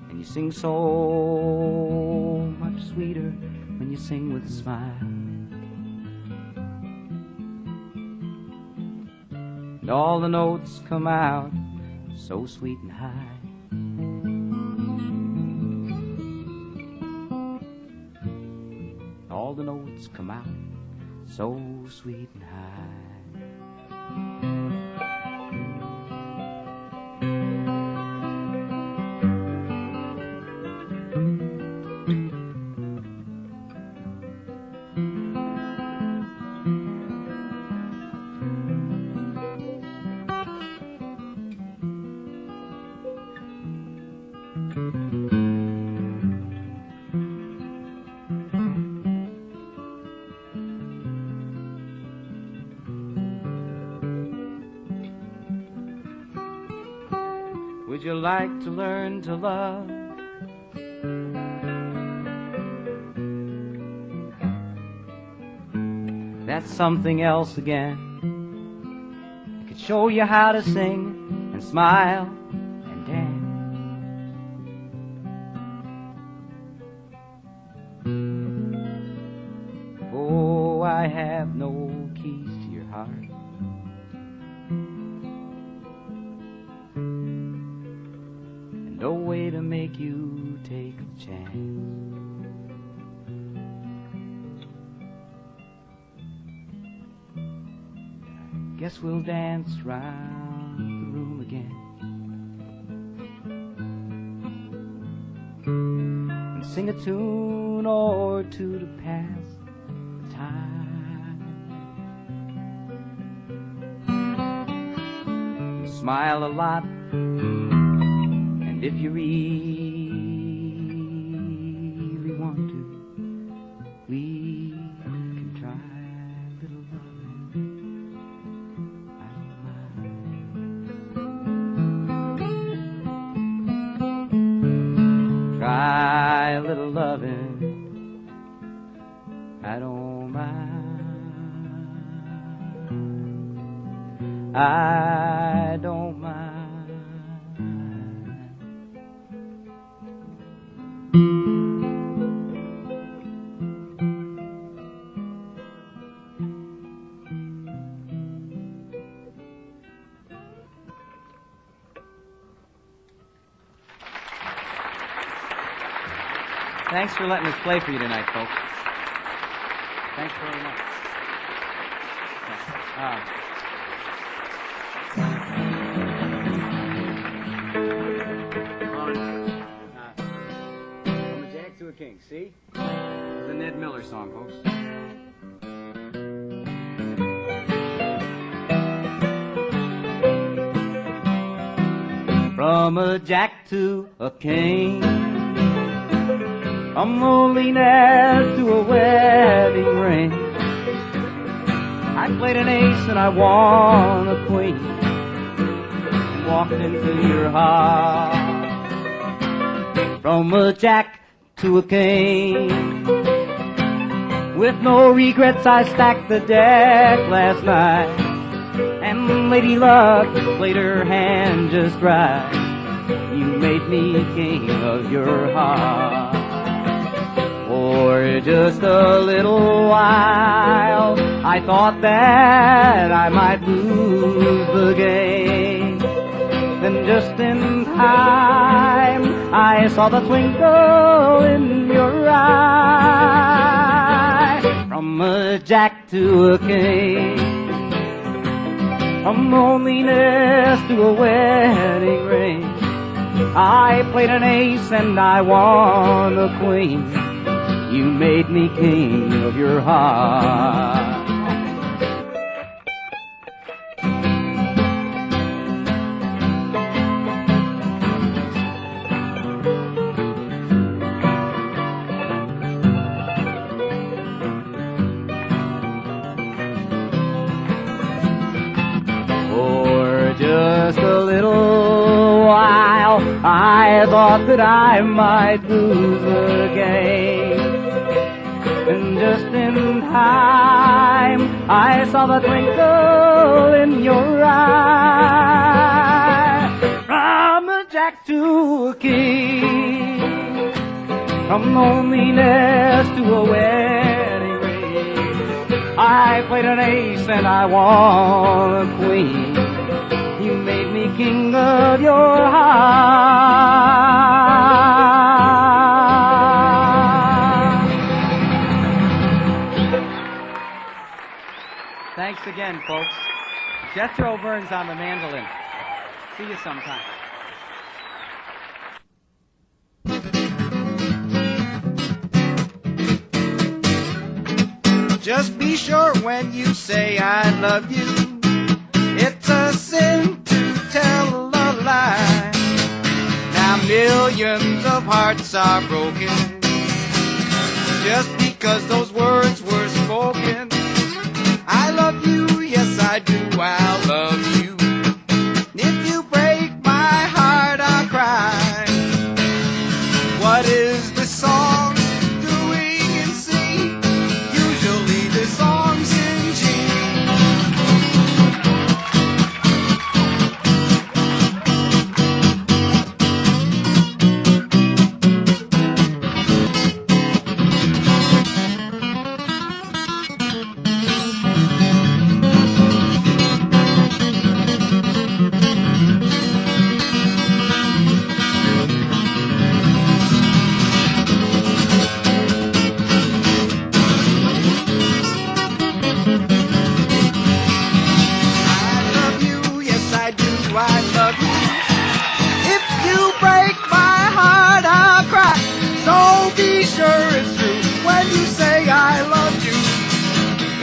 And you sing so much sweeter when you sing with a smile. And all the notes come out so sweet and high. All the notes come out so sweet and high. Would you like to learn to love? That's something else again. I could show you how to sing and smile and dance. Oh, I have no keys to your heart. No way to make you take a chance. Guess we'll dance round the room again and sing a tune or two to pass the time. And smile a lot. If you really want to, we can try a little loving. I don't mind. Try a little loving. I don't mind. I don't mind. Thanks for letting us play for you tonight, folks. Thanks very much. From a Jack to a King. see? It's a Ned Miller song, folks. From a jack to a king, from loneliness to a wedding ring, I played an ace and I won a queen, and walked into your heart. From a jack to a king, with no regrets I stacked the deck last night, and Lady Luck played her hand just right. You made me king of your heart. For just a little while I thought that I might lose the game. Then just in time I saw the twinkle in your eye. From a jack to a king, from loneliness to a wedding ring, I played an ace and I won a queen. You made me king of your heart. Just a little while I thought that I might lose the game, and just in time I saw the twinkle in your eye. From a jack to a king, from loneliness to a wedding ring, I played an ace and I won a queen. You made me king of your heart. Thanks again, folks. Jethro Burns on the mandolin. See you sometime. Just be sure when you say I love you, it's a sin to tell a lie. Now millions of hearts are broken just because those words were spoken. I love you, yes I do, I love you. If you break my heart, I'll cry. What is the song doing in C? Usually the song's in G.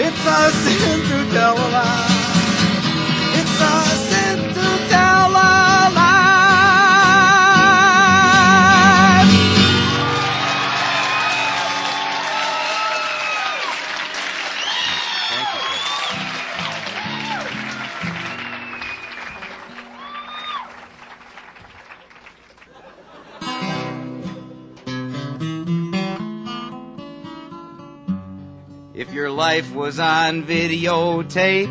It's a sin to tell a lie. It's a sin to tell a lie. Thank you, If your life was on videotape,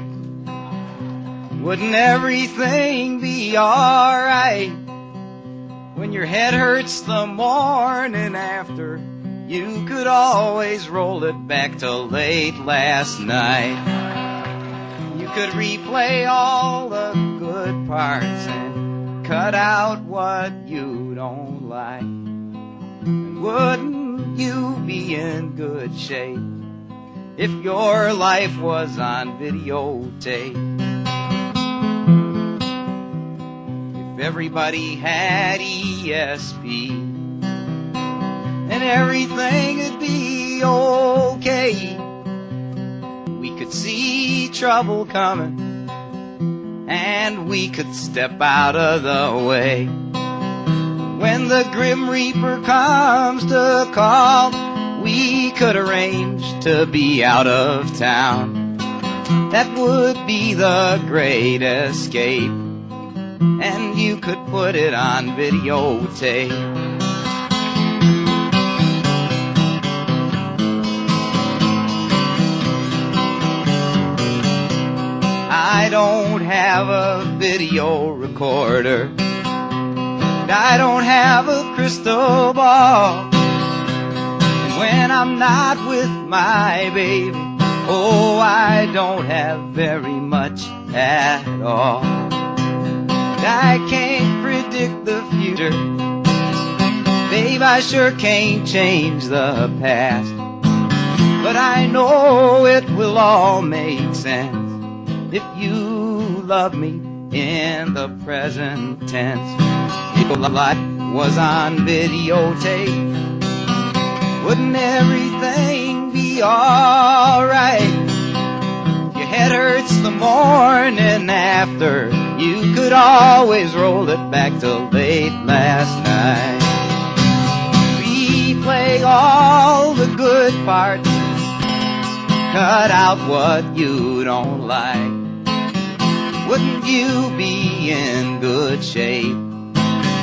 wouldn't everything be alright? When your head hurts the morning after, you could always roll it back to late last night. You could replay all the good parts and cut out what you don't like. And wouldn't you be in good shape if your life was on videotape? If everybody had ESP and everything would be okay. We could see trouble coming, and we could step out of the way. When the Grim Reaper comes to call, we could arrange to be out of town. That would be the great escape, and you could put it on videotape. I don't have a video recorder, I don't have a crystal ball, and when I'm not with my baby, oh, I don't have very much at all. I can't predict the future, babe, I sure can't change the past, but I know it will all make sense if you love me in the present tense. If life was on videotape, wouldn't everything be alright? Your head hurts the morning after, you could always roll it back to late last night. Replay all the good parts, cut out what you don't like. Wouldn't you be in good shape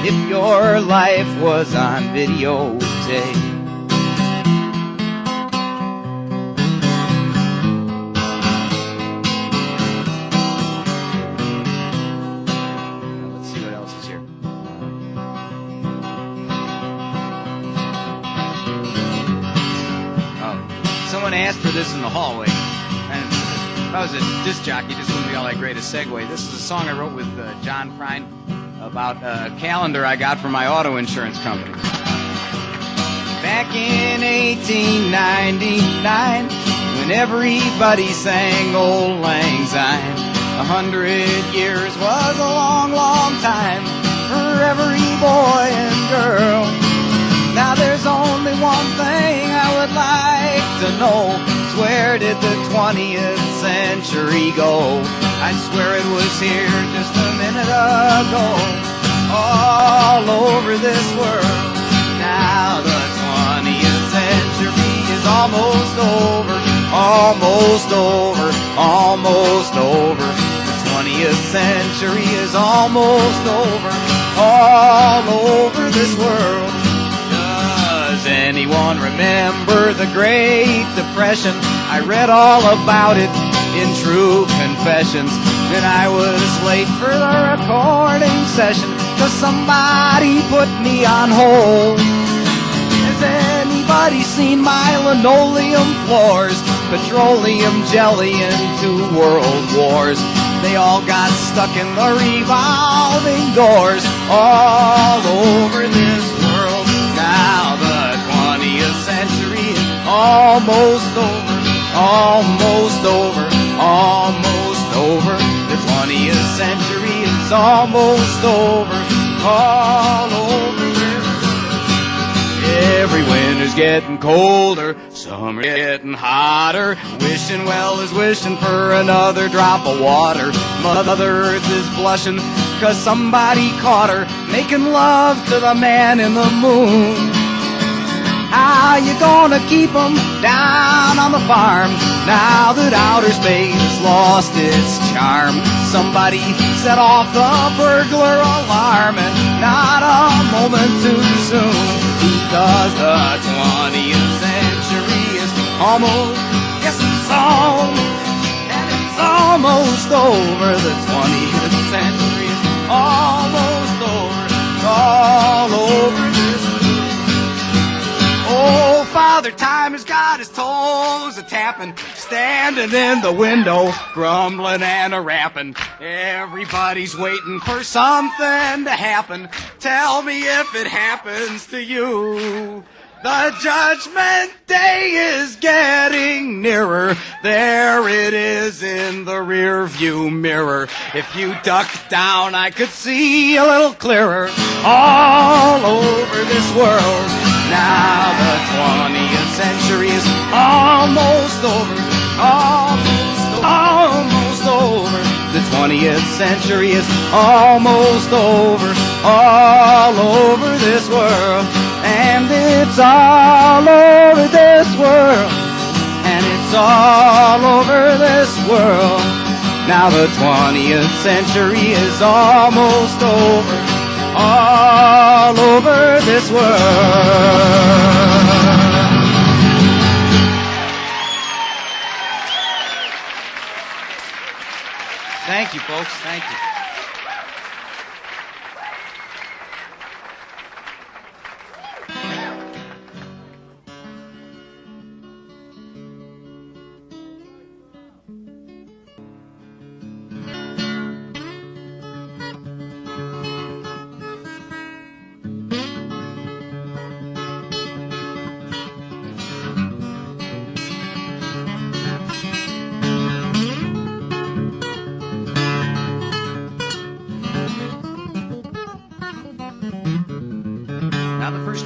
if your life was on videotape? Let's see what else is here. Someone asked for this in the hallway. If I was a disc jockey, this wouldn't be all that great a segue. This is a song I wrote with John Prine about a calendar I got from my auto insurance company. Back in 1899, when everybody sang Old Lang Syne, 100 years was a long, long time for every boy and girl. Now there's only one thing I would like to know. Where did the 20th century go? I swear it was here just a minute ago. All over this world. Now the 20th century is almost over. Almost over. Almost over. The 20th century is almost over. All over this world. Does anyone remember the Great Depression? I read all about it in True Confessions. And I was late for the recording session 'cause somebody put me on hold. Has anybody seen my linoleum floors? Petroleum jelly and 2 world wars. They all got stuck in the revolving doors all over this world. Now the 20th century is almost over. Almost over, almost over. The 20th century is almost over, all over this world. Every winter's getting colder, summer's getting hotter. Wishing well is wishing for another drop of water. Mother Earth is blushing 'cause somebody caught her making love to the man in the moon. How you gonna keep 'em down on the farm now that outer space lost its charm? Somebody set off the burglar alarm, and not a moment too soon, because the 20th century is almost, yes it's almost over. The 20th century is almost over, all over this world. Oh, Father Time has got his toes a-tapping, standing in the window, grumbling and a-rapping. Everybody's waiting for something to happen. Tell me if it happens to you. The judgment day is getting nearer. There it is in the rear view mirror. If you duck down, I could see a little clearer. All over this world. Now the 20th century is almost over, almost over. The 20th century is almost over, all over this world. And it's all over this world, and it's all over this world. Now the 20th century is almost over, all over this world. Thank you, folks. Thank you.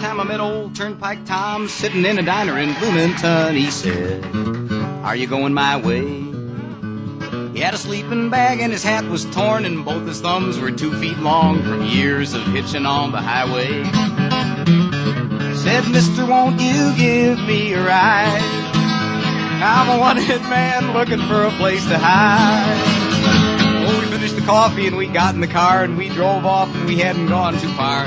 Time I met old Turnpike Tom sitting in a diner in Bloomington. He said, "Are you going my way?" He had a sleeping bag and his hat was torn, and both his thumbs were 2 feet long from years of hitching on the highway. He said, "Mister, won't you give me a ride? I'm a one-hit man looking for a place to hide." Well, we finished the coffee and we got in the car and we drove off, and we hadn't gone too far.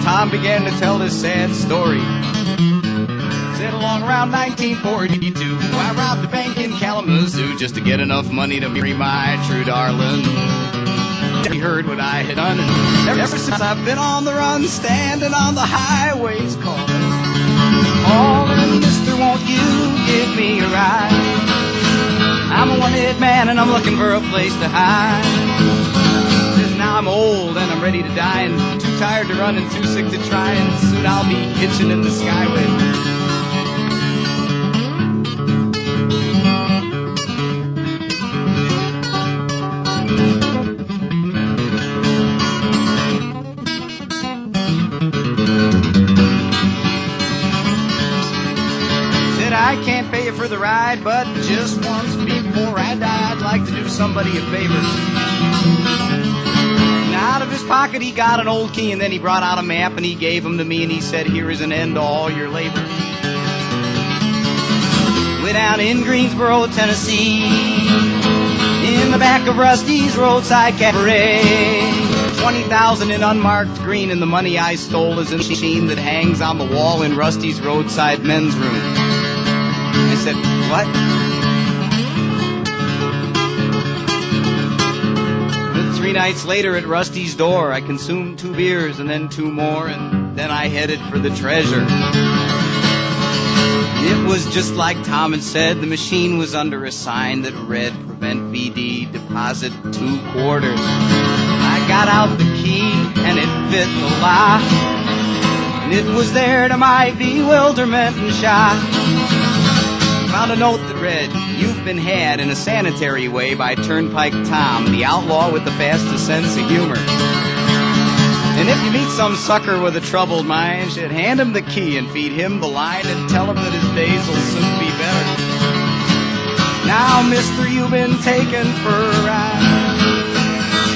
Tom began to tell this sad story. Said along around 1942, I robbed a bank in Kalamazoo just to get enough money to marry my true darling. He heard what I had done, and ever since I've been on the run, standing on the highways calling, "Mister, won't you give me a ride? I'm a one-hit man and I'm looking for a place to hide. Now I'm old and I'm ready to die, and too tired to run and too sick to try, and soon I'll be hitching in the skyway." Said, "I can't pay you for the ride, but just once before I die, I'd like to do somebody a favor." Out of his pocket he got an old key, and then he brought out a map and he gave him to me, and he said, "Here is an end to all your labor." Way down in Greensboro, Tennessee, in the back of Rusty's roadside cabaret, 20,000 in unmarked green, and the money I stole is in the machine that hangs on the wall in Rusty's roadside men's room. I said, "What?" 3 nights later at Rusty's door, I consumed 2 beers and then 2 more, and then I headed for the treasure. It was just like Tom had said. The machine was under a sign that read, "Prevent BD, deposit 2 quarters." I got out the key and it fit the lock, and it was there to my bewilderment and shock. Found a note that read, "You've been had in a sanitary way by Turnpike Tom, the outlaw with the fastest sense of humor. And if you meet some sucker with a troubled mind, should hand him the key and feed him the line and tell him that his days will soon be better. Now, mister, you've been taken for a ride.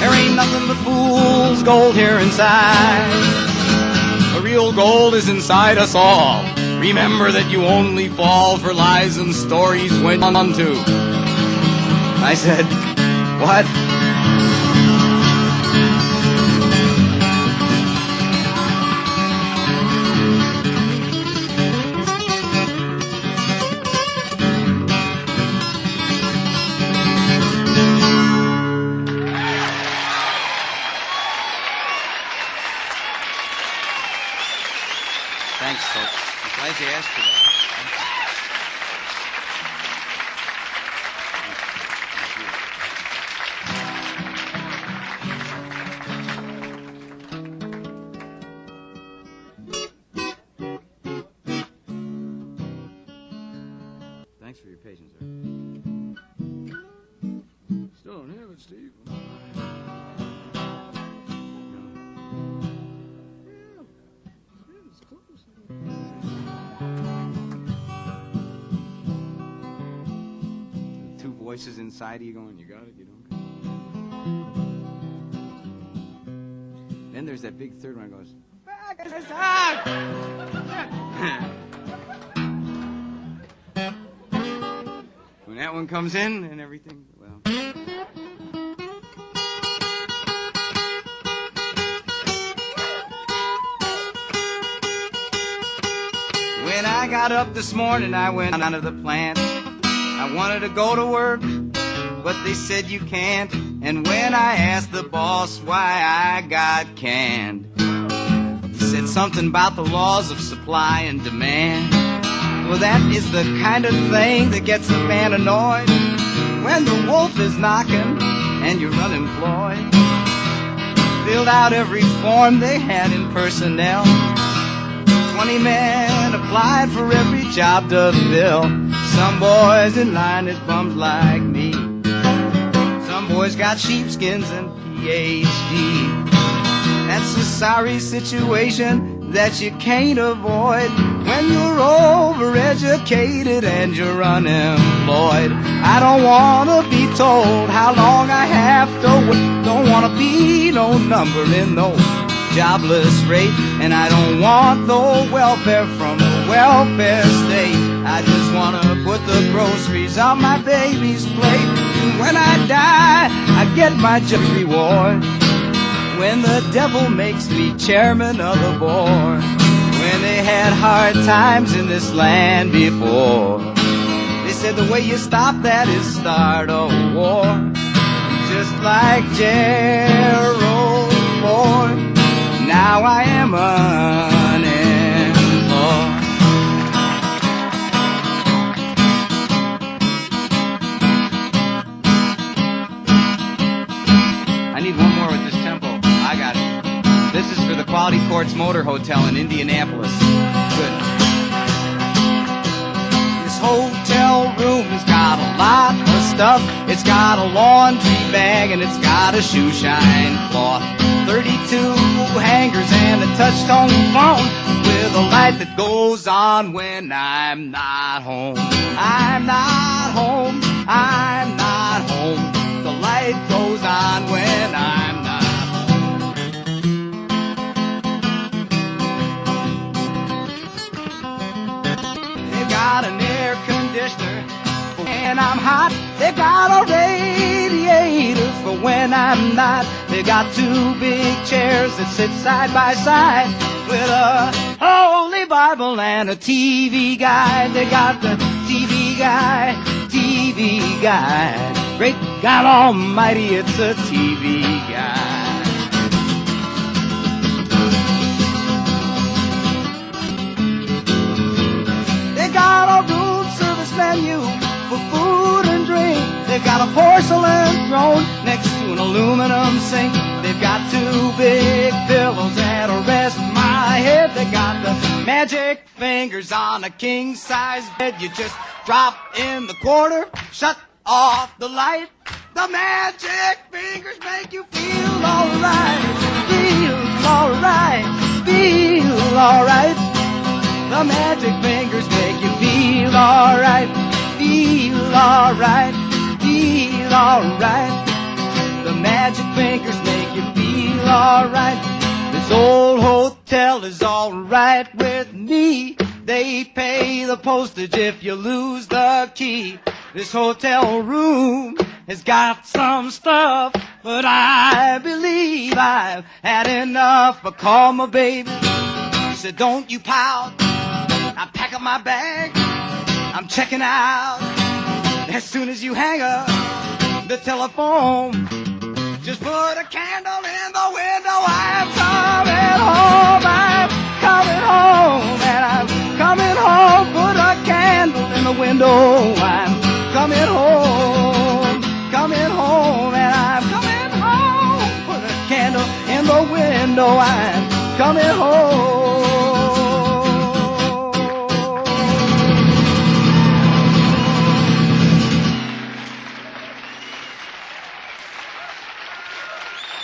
There ain't nothing but fool's gold here inside. The real gold is inside us all. Remember that you only fall for lies and stories when you're on to." I said, "What?" Thanks, folks. I'm glad you asked for that. Thanks for your patience, sir. Still don't have it, Steve. It's close. voices inside of you going, you got it, you don't got it. Then there's that big third one that goes, when that one comes in and everything, well. When I got up this morning, I went out of the plant. I wanted to go to work, but they said you can't. And when I asked the boss why I got canned, he said something about the laws of supply and demand. Well, that is the kind of thing that gets a man annoyed when the wolf is knocking and you're unemployed. Filled out every form they had in personnel. 20 men applied for every job to fill. Some boys in line is bums like me. Some boys got sheepskins and PhD. That's a sorry situation that you can't avoid when you're overeducated and you're unemployed. I don't want to be told how long I have to wait. Don't want to be no number in no jobless rate. And I don't want no welfare from the welfare state. I just want to put the groceries on my baby's plate. And when I die, I get my just reward. When the devil makes me chairman of the board. When they had hard times in this land before. They said the way you stop that is start a war. Just like Gerald Ford. Now I am unemployed. I need one more with this tempo. I got it. This is for the Quality Courts Motor Hotel in Indianapolis. Good. This hotel room has got a lot of stuff. It's got a laundry bag and it's got a shoe shine cloth. 32 hangers and a touch-tone phone with a light that goes on when I'm not home. I'm not home. I'm not home. The light goes on when I'm not home. They've got an air conditioner for when I'm hot. They've got a radiator for when I'm not. They got two big chairs that sit side by side with a Holy Bible and a TV guide. They got the TV guide, TV guide. Great God Almighty, it's a TV guide. They got a room service menu for food and drink. They've got a porcelain throne next to an aluminum sink. They've got two big pillows that'll rest my head. They got the magic fingers on a king-size bed. You just drop in the quarter, shut off the light. The magic fingers make you feel alright. Feel alright. Feel alright. The magic fingers make you feel alright. Feel alright. Feel alright. The magic fingers make you feel alright. This old hotel is alright with me. They pay the postage if you lose the key. This hotel room has got some stuff, but I believe I've had enough. I called my baby. She said, don't you pout. I pack up my bag. I'm checking out. As soon as you hang up the telephone, just put a candle in the window. I'm coming home. I'm coming home. And I'm coming home. Put a candle in the window. I'm coming home. Coming home. And I'm coming home. Put a candle in the window. I'm coming home.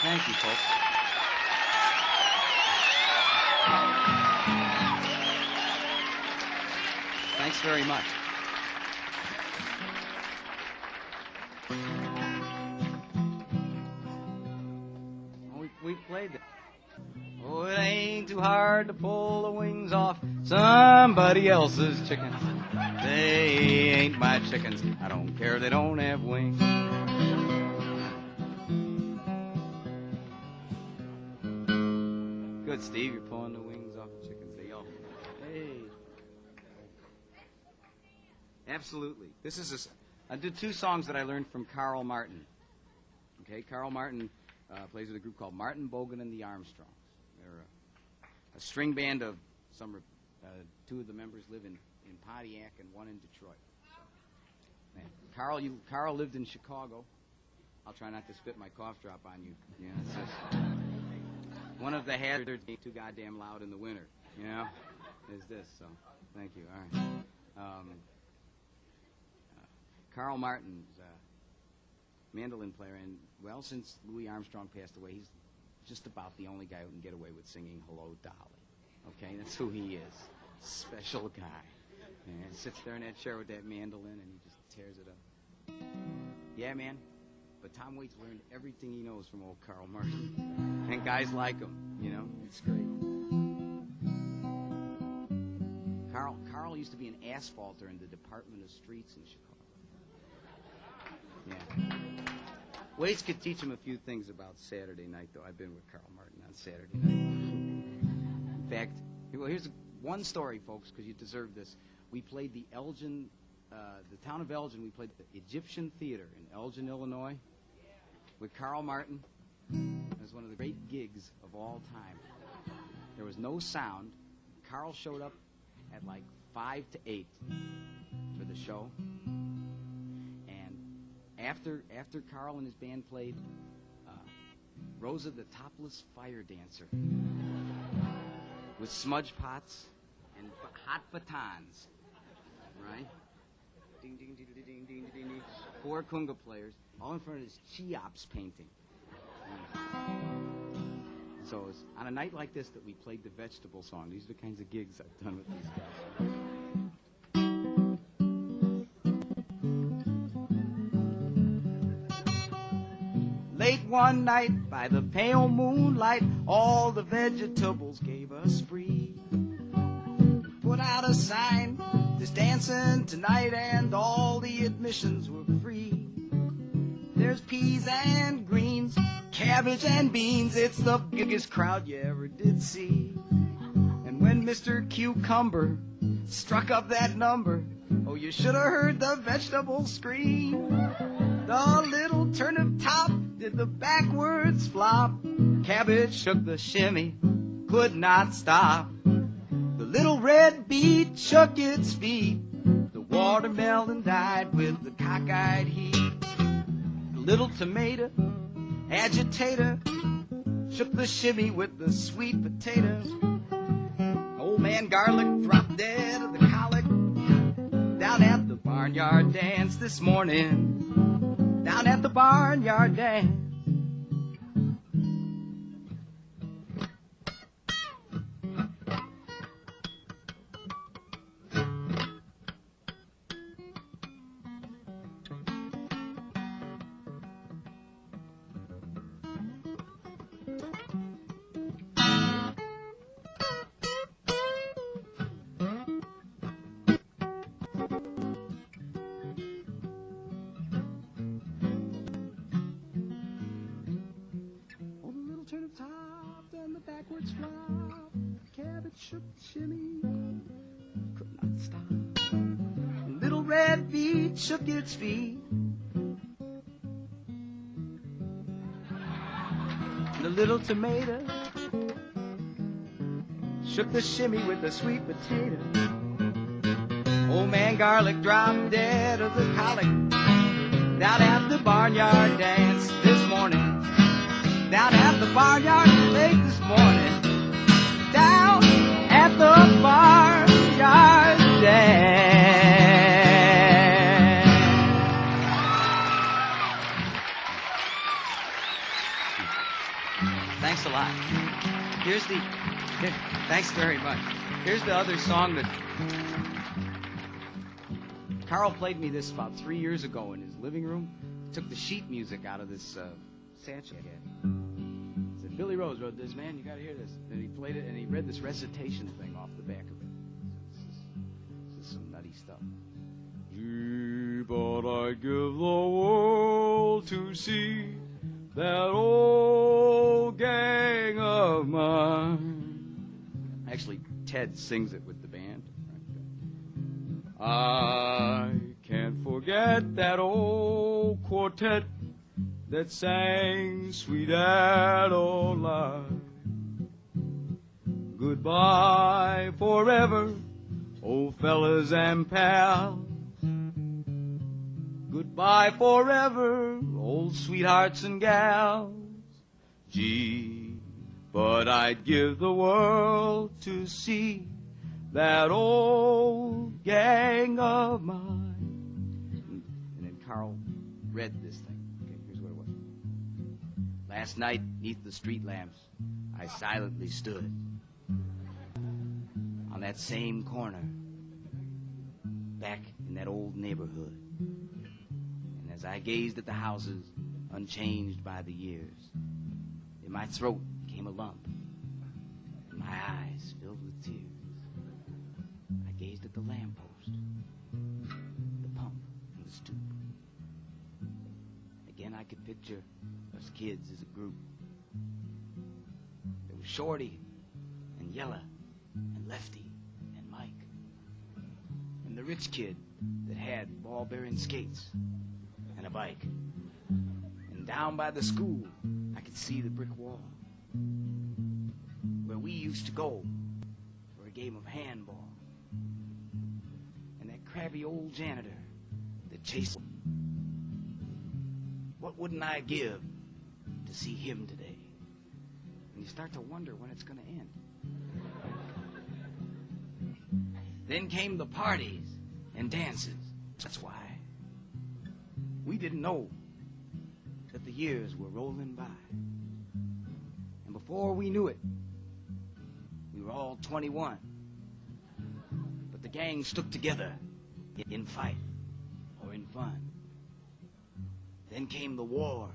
Thank you, folks. Thanks very much. We played that. Oh, it ain't too hard to pull the wings off somebody else's chickens. They ain't my chickens. I don't care if they don't have wings. Good, Steve. You're pulling the wings off the chickens. They all. Hey. Absolutely. This is I did 2 songs that I learned from Carl Martin. Okay, Carl Martin plays with a group called Martin Bogan and the Armstrongs. They're a string band of some. 2 of the members live in Pontiac and 1 in Detroit. So, man, Carl lived in Chicago. I'll try not to spit my cough drop on you. Yeah, it's just one of the hazards being too goddamn loud in the winter. You know, is this. So, thank you. All right. Carl Martin's mandolin player, and well, since Louis Armstrong passed away, he's just about the only guy who can get away with singing "Hello, Dolly." Okay, that's who he is. Special guy. And sits there in that chair with that mandolin, and he just tears it up. Yeah, man. But Tom Waits learned everything he knows from old Carl Martin, and guys like him. You know, it's great. Carl used to be an asphalter in the Department of Streets in Chicago. Yeah. Waits could teach him a few things about Saturday night, though. I've been with Carl Martin on Saturday night. In fact, well, here's one story, folks, because you deserve this. We played the town of Elgin. We played the Egyptian Theater in Elgin, Illinois, with Carl Martin. It was one of the great gigs of all time. There was no sound. Carl showed up at like 5 to 8 for the show. After Carl and his band played, Rosa the Topless Fire Dancer with smudge pots and hot batons, right? Ding, ding, ding, ding, ding, ding, ding, ding. 4 conga players, all in front of his Cheops painting. So it was on a night like this that we played the vegetable song. These are the kinds of gigs I've done with these guys. Late one night, by the pale moonlight, all the vegetables gave us free. Put out a sign, there's dancing tonight, and all the admissions were free. There's peas and greens, cabbage and beans, it's the biggest crowd you ever did see. And when Mr. Cucumber struck up that number, oh, you should have heard the vegetables scream. The little turnip top did the backwards flop. Cabbage shook the shimmy, could not stop. The little red beet shook its feet. The watermelon died with the cockeyed heat. The little tomato, agitator, shook the shimmy with the sweet potato. Old man garlic dropped dead of the colic down at the barnyard dance this morning. Down at the barnyard dance. Shook the shimmy, could not stop. Little red beet shook its feet. The little tomato shook the shimmy with the sweet potato. Old man garlic dropped dead of the colic down at the barnyard dance this morning. Down at the barnyard late this morning. Down at the barnyard dance. Thanks a lot. Thanks very much. Here's the other song that Carl played me this about 3 years ago in his living room. took the sheet music out of this satchel again. Said, Billy Rose wrote this, man, you gotta hear this. And he played it, and he read this recitation thing off the back of it. This is some nutty stuff. Gee, but I'd give the world to see that old gang of mine. Actually, Ted sings it with the band. I can't forget that old quartet that sang Sweet Adeline. Goodbye forever, old fellas and pals. Goodbye forever, old sweethearts and gals. Gee, but I'd give the world to see that old gang of mine. And then Carl read this thing. Okay, here's what it was. Last night, 'neath the street lamps, I silently stood on that same corner, back in that old neighborhood. And as I gazed at the houses, unchanged by the years, in my throat came a lump, and my eyes filled with tears. I gazed at the lamppost, the pump, and the stoop. Again, I could picture us kids as a group. There was Shorty, and Yella, and Lefty, and Mike, and the rich kid that had ball-bearing skates and a bike. And down by the school, I could see the brick wall where we used to go for a game of handball. And that crabby old janitor that chased. What wouldn't I give to see him today? And you start to wonder when it's going to end. Then came the parties and dances. That's why we didn't know that the years were rolling by. And before we knew it, we were all 21. But the gang stuck together in fight or in fun. Then came the war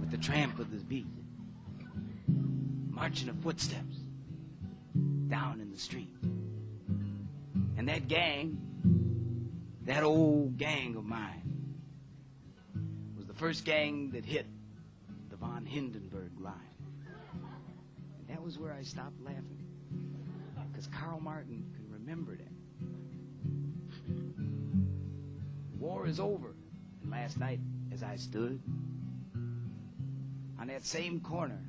with the tramp of the beat, marching of footsteps down in the street. And that gang, that old gang of mine, was the first gang that hit the von Hindenburg line. And that was where I stopped laughing, because Carl Martin can remember that. War is over, and last night, as I stood on that same corner,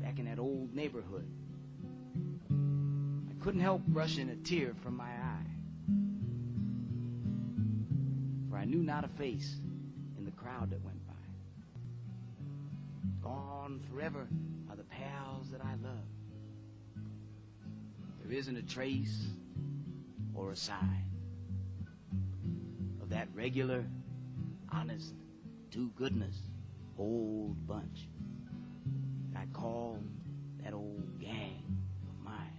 back in that old neighborhood, I couldn't help brushing a tear from my eye, for I knew not a face in the crowd that went by. Gone forever are the pals that I love. There isn't a trace or a sign of that regular, honest, do-goodness old bunch I call that old gang of mine.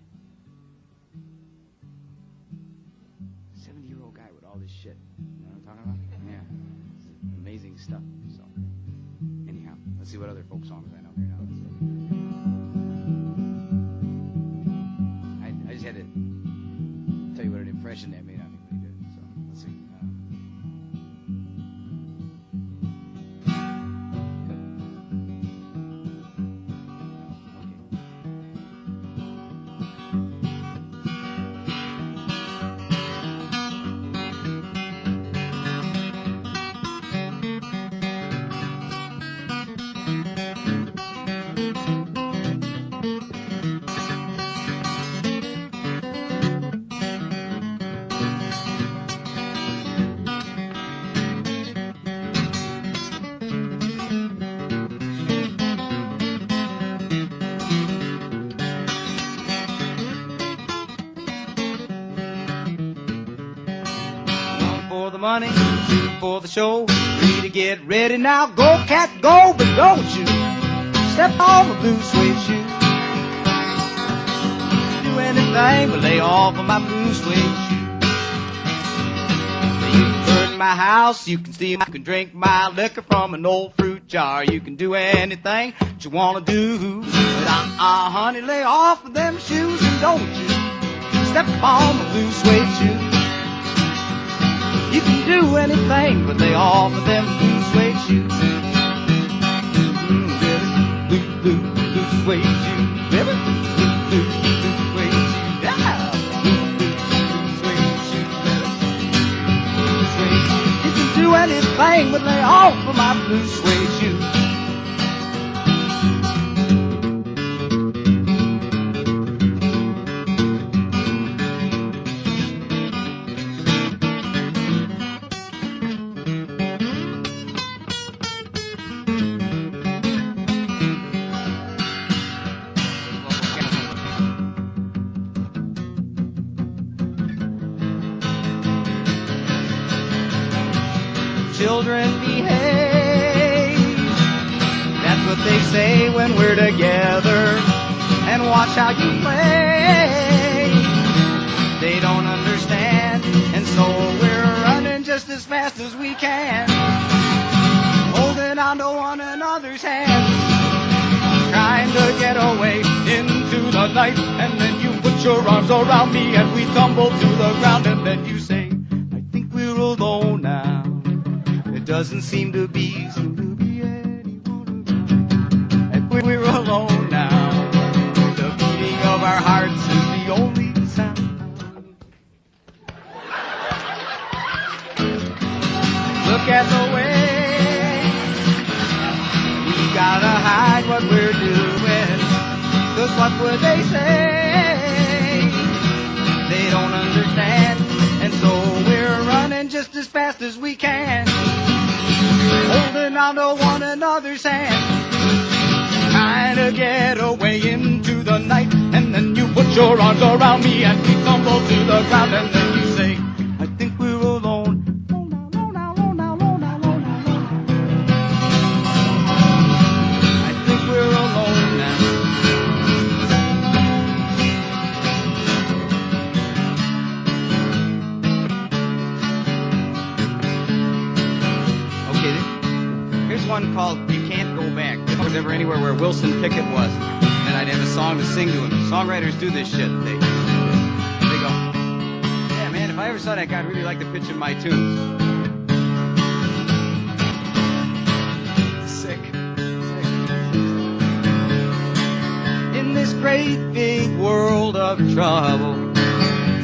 70-year-old guy with all this shit. You know what I'm talking about? Yeah. It's amazing stuff. So, anyhow, let's see what other folk songs I know here now. I just had to tell you what an impression that made on me when he did. So, let's see. Money, two for the show, three to get ready now. Go, cat, go, but don't you step on the blue suede shoe. Do anything but lay off of my blue suede shoe. You've heard in my house, you can steal, you can drink my liquor from an old fruit jar. You can do anything that you want to do. But honey, lay off of them shoes and don't you step on my blue suede shoes. You can do anything but lay off of them blue suede shoes. Blue suede shoes, baby. Blue suede shoes, yeah. Do anything but lay off of my blue suede shoes. Children behave, that's what they say when we're together. And watch how you play. They don't understand, and so we're running just as fast as we can, holding on to one another's hands, trying to get away into the night. And then you put your arms around me and we tumble to the ground. And then you say, I think we're alone now. Doesn't seem to be anyone around. And we're alone now. The beating of our hearts is the only sound. Look at the way we gotta hide what we're doing. 'Cause what would they say? They don't understand. And so we're running just as fast as we can, holding on to one another's hand, trying to get away into the night. And then you put your arms around me and we tumble to the ground. And then you say, I think we're alone. I think we're alone now. One called You Can't Go Back. If I was ever anywhere where Wilson Pickett was, then I'd have a song to sing to him. Songwriters do this shit. They go, yeah, man, if I ever saw that guy, I'd really like to pitch him my tunes. Sick. In this great big world of trouble,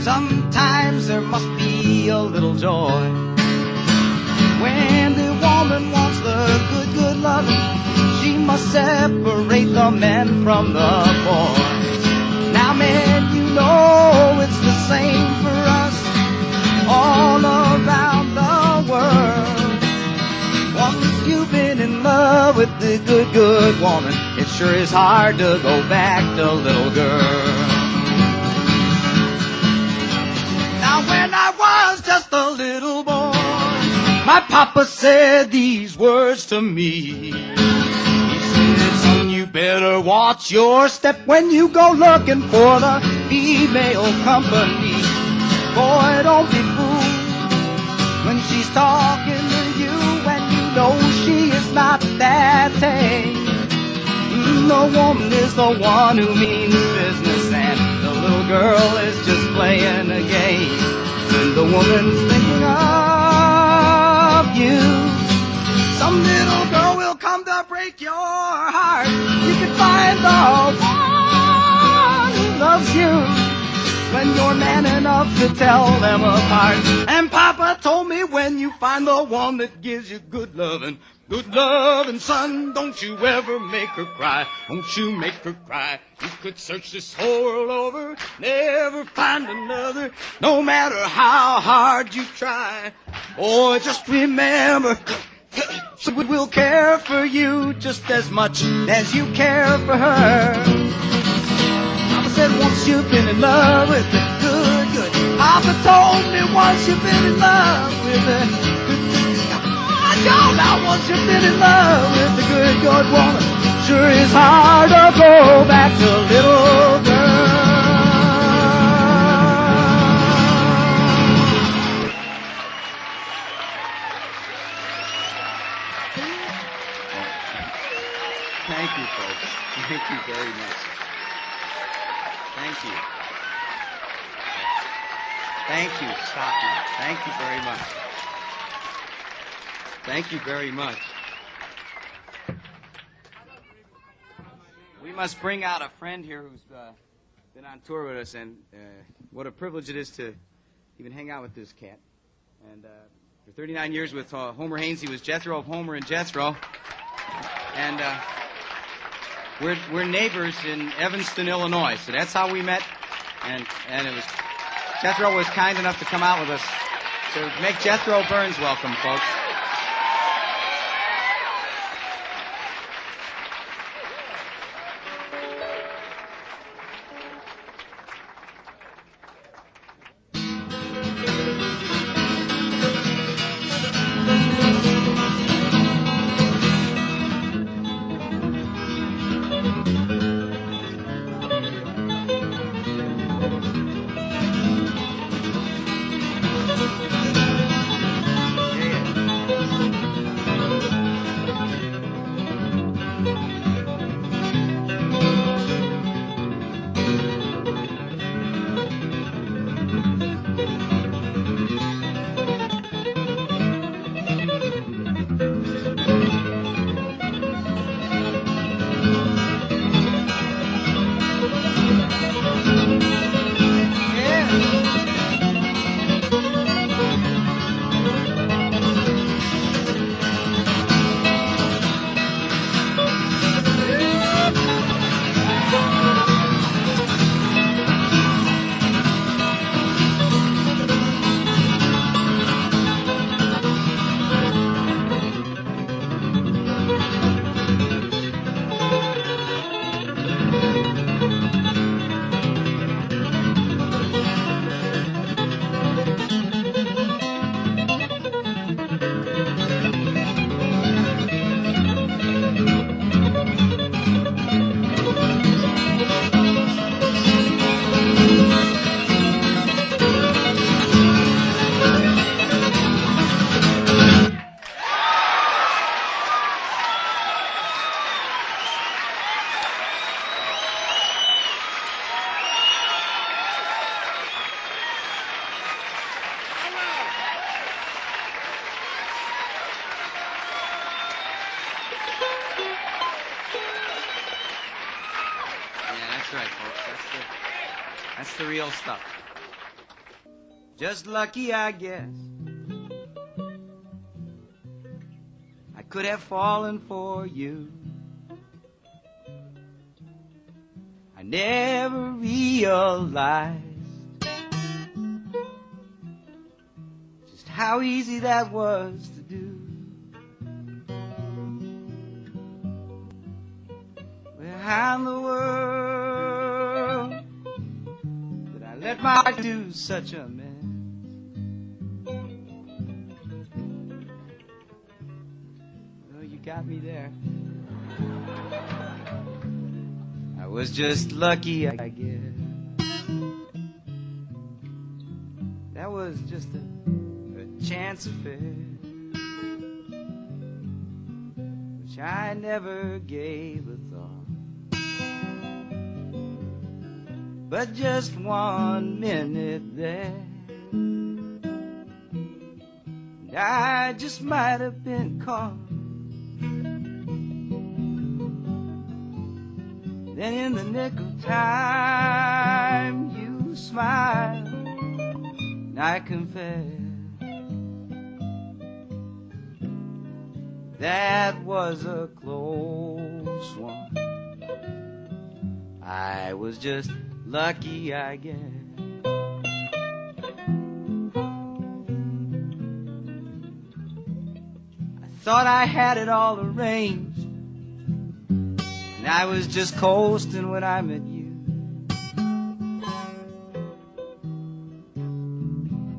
sometimes there must be a little joy. When the woman wants the good loving, she must separate the men from the boys. Now, man, you know it's the same for us all around the world. Once you've been in love with the good woman, it sure is hard to go back to little girl. Now, when I was just a little boy, my papa said these words to me. He said, son, you better watch your step when you go looking for the female company. Boy, don't be fooled when she's talking to you and you know she is not that tame. The woman is the one who means business and the little girl is just playing a game. And the woman's thinking of you. Some little girl will come to break your heart. You can find the one who loves you when you're man enough to tell them apart. And Papa told me when you find the one that gives you good loving, son, don't you ever make her cry. Don't you make her cry. You could search this whole world over, never find another, no matter how hard you try. Boy, just remember, she will care for you just as much as you care for her. Papa said once you've been in love with the good. Papa told me once you've been in love with the good. Now once you've been in love with the good woman, sure is hard to go back to little girl. Thank you, folks. Thank you very much. Thank you. Thank you. Stop now. Thank you very much. Thank you very much. We must bring out a friend here who's been on tour with us, and what a privilege it is to even hang out with this cat. And for 39 years with Homer Haynes, he was Jethro of Homer and Jethro. And we're neighbors in Evanston, Illinois, so that's how we met. And it was Jethro was kind enough to come out with us to make Jethro Burns welcome, folks. That's the real stuff. Just lucky, I guess. I could have fallen for you. I never realized just how easy that was to do. Where in the world did I let my heart do such a mess? Well, you got me there. I was just lucky, I guess. That was just a chance affair, which I never gave a thought. But just 1 minute there, and I just might have been caught. Then in the nick of time you smiled, and I confess that was a close one. I was just lucky, I guess. I thought I had it all arranged, and I was just coasting when I met you.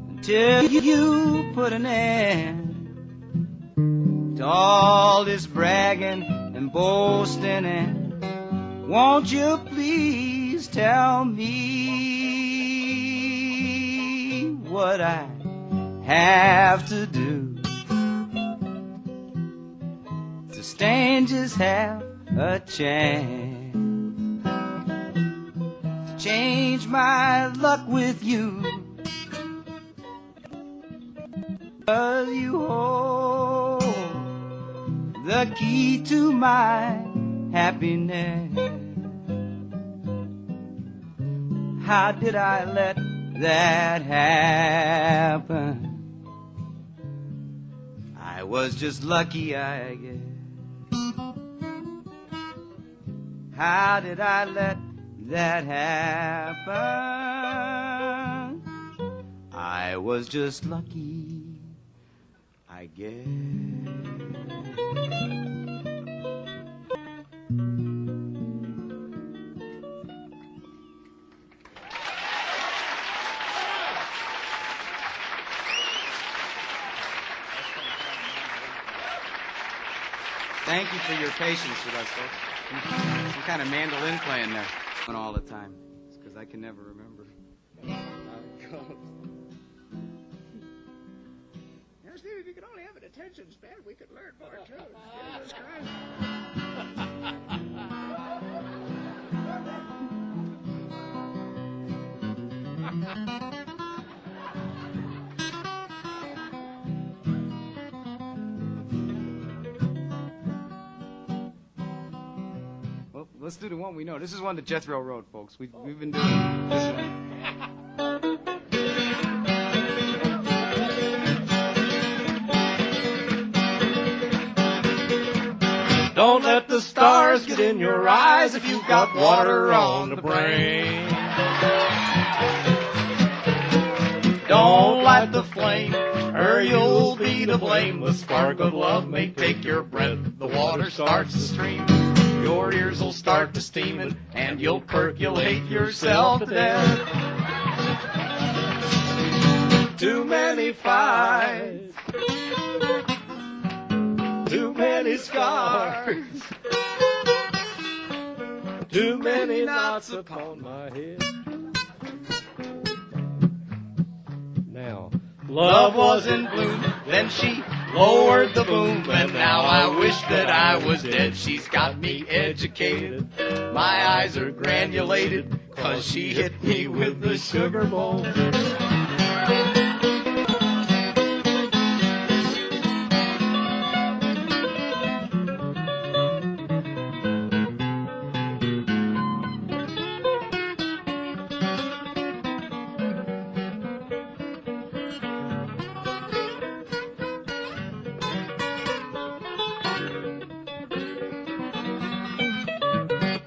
Until you put an end to all this bragging and boasting, and won't you please tell me what I have to do to stand just half a chance to change my luck with you. 'Cause you hold the key to my happiness. How did I let that happen? I was just lucky, I guess. How did I let that happen? I was just lucky, I guess. Thank you for your patience with us, folks. Some kind of mandolin playing there all the time. It's because I can never remember how it goes. Now, Steve, if you could only have an attention span, we could learn more, too. Jesus Christ. Let's do the one we know. This is one that Jethro wrote, folks. We've been doing this one. Don't let the stars get in your eyes if you've got water on the brain. Don't light the flame, or you'll be to blame. The spark of love may take your breath. The water starts to stream. Your ears will start to steaming, and you'll percolate yourself to death. Too many fights, too many scars, too many knots upon my head. Now, love was in bloom, then she lowered the boom, and now I wish that I was dead. She's got me educated, my eyes are granulated, 'cause she hit me with the sugar bowl.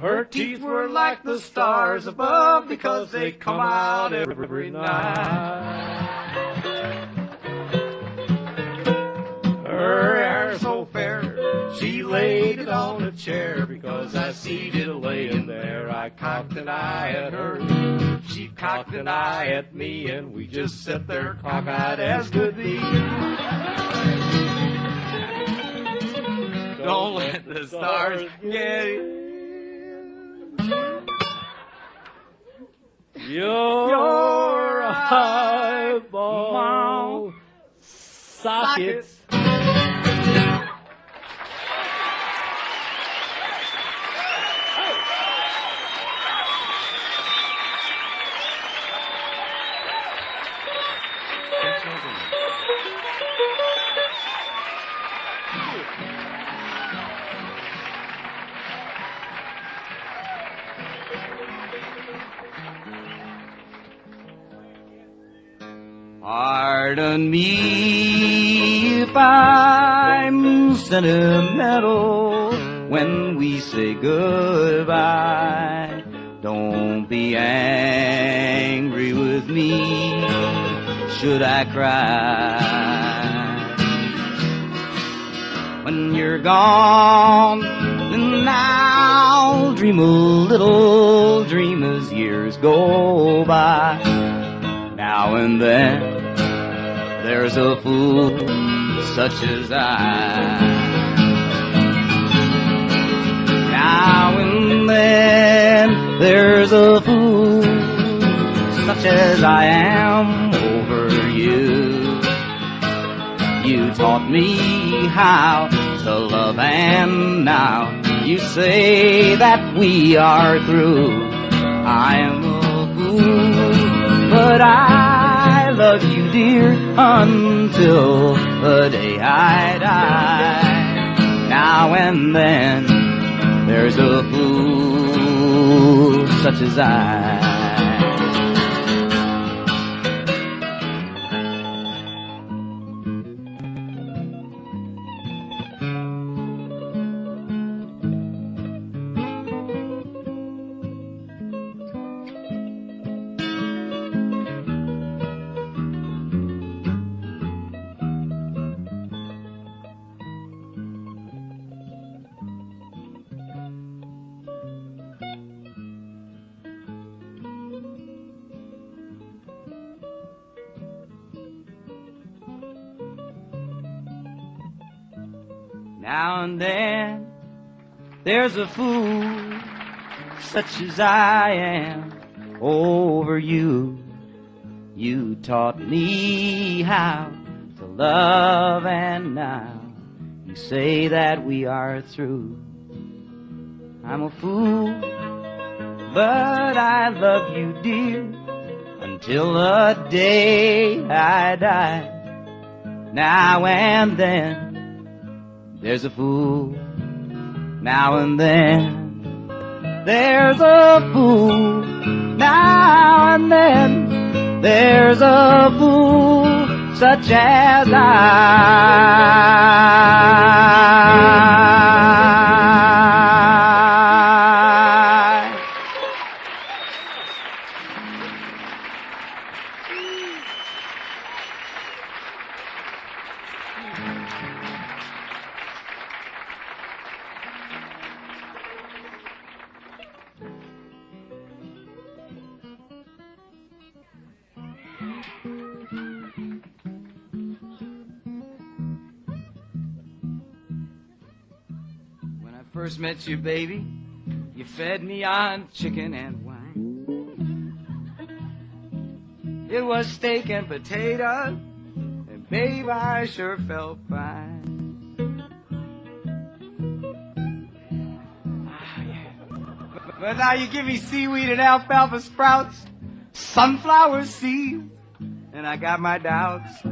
Her teeth were like the stars above because they come out every night. Her hair so fair, she laid it on a chair because I seed it laying there. I cocked an eye at her, she cocked an eye at me, and we just sat there cockeyed as could be. Don't let the stars get in your eyeball sockets. Pardon me if I'm sentimental when we say goodbye. Don't be angry with me should I cry. When you're gone, then I'll dream a little dream as years go by. Now and then there's a fool such as I. Now and then there's a fool such as I am over you. You taught me how to love, and now you say that we are through. I am a fool, but I love you, dear, until the day I die. Now and then there's a fool such as I. Now and then there's a fool such as I am over you. You taught me how to love, and now you say that we are through. I'm a fool, but I love you, dear, until the day I die. Now and then there's a fool, now and then there's a fool, now and then there's a fool such as I. First met you, baby, you fed me on chicken and wine. It was steak and potatoes, and babe, I sure felt fine. But now you give me seaweed and alfalfa sprouts, sunflower seeds, and I got my doubts.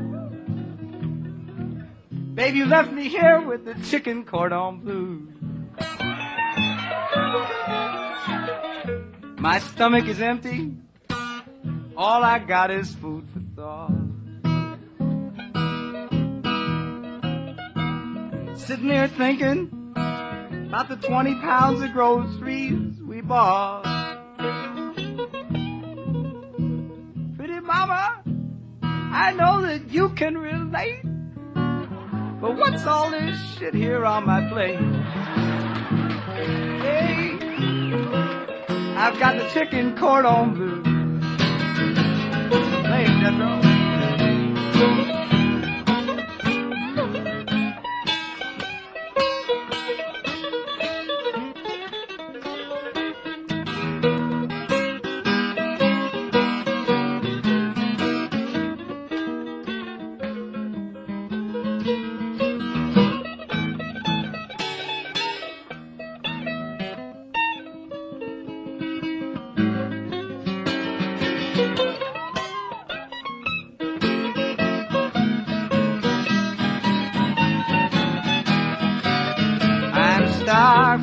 Babe, you left me here with the chicken cordon blues. My stomach is empty, all I got is food for thought. Sitting there thinking about the 20 pounds of groceries we bought. Pretty mama, I know that you can relate, but what's all this shit here on my plate? Hey, I've got the chicken cordon bleu. Play it, Jethro.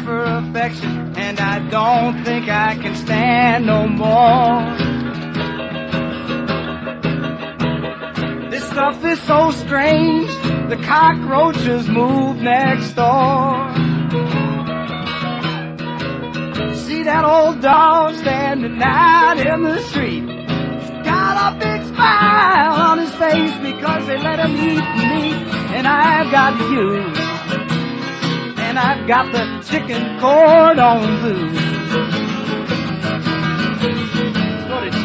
For affection, and I don't think I can stand no more. This stuff is so strange, the cockroaches move next door. See that old dog standing out in the street, he's got a big smile on his face because they let him eat meat, and I've got you. And I've got the chicken cordon bleu. Let's go to G.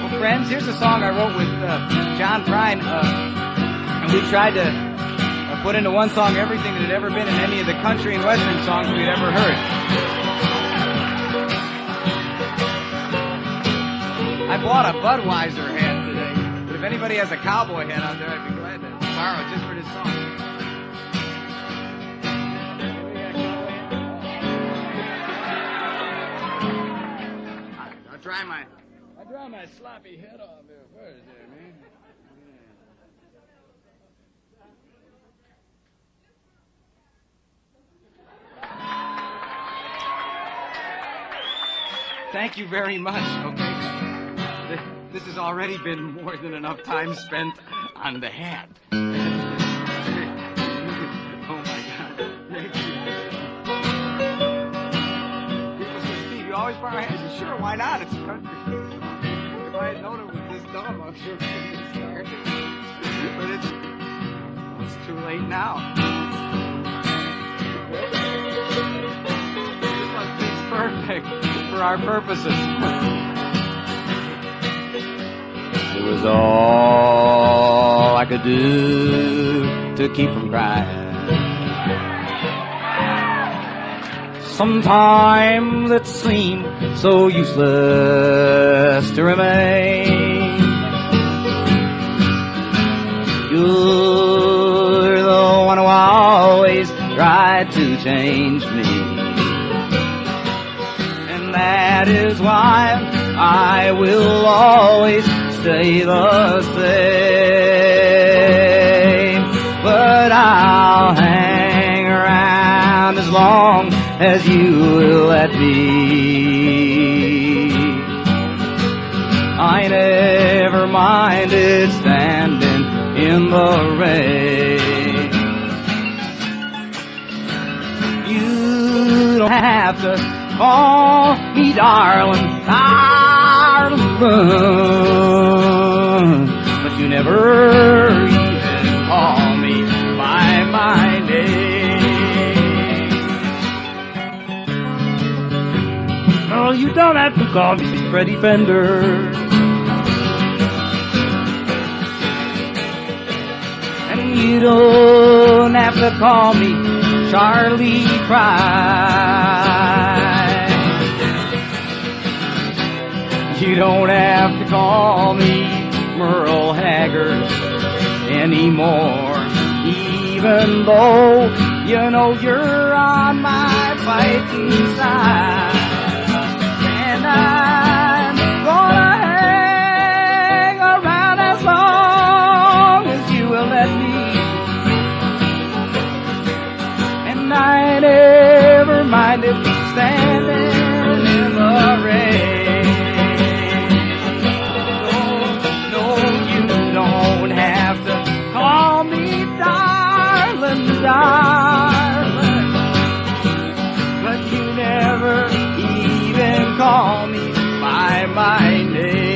Well, friends, here's a song I wrote with John Prine, and we tried to put into one song everything that had ever been in any of the country and western songs we'd ever heard. I bought a Budweiser hat today, but if anybody has a cowboy hat out there, I'd be glad to. borrow just for this song. I dry my sloppy head off there first, there, man. Thank you very much, okay? This has already been more than enough time spent on the hat. Oh, my God. Thank you. People say, Steve, you always borrow hats? Sure, why not? It's a country. If I had known it was this dumb, I'm sure it would have started. But it's too late now. This one fits perfect for our purposes. It was all I could do to keep from crying. Sometimes it seemed so useless to remain. You're the one who always tried to change me. And that is why I will always stay the same. But I'll hang around as long as you will let me. I never minded standing in the rain. You don't have to call me darling, darling, but you never even call me by my name. Oh, you don't have to call me Freddie Fender, and you don't have to call me Charlie Pride. You don't have to call me Merle Haggard anymore, even though you know you're on my fighting side. And I'm gonna hang around as long as you will let me. And I never minded standing in the rain. Darling, but you never even call me by my name.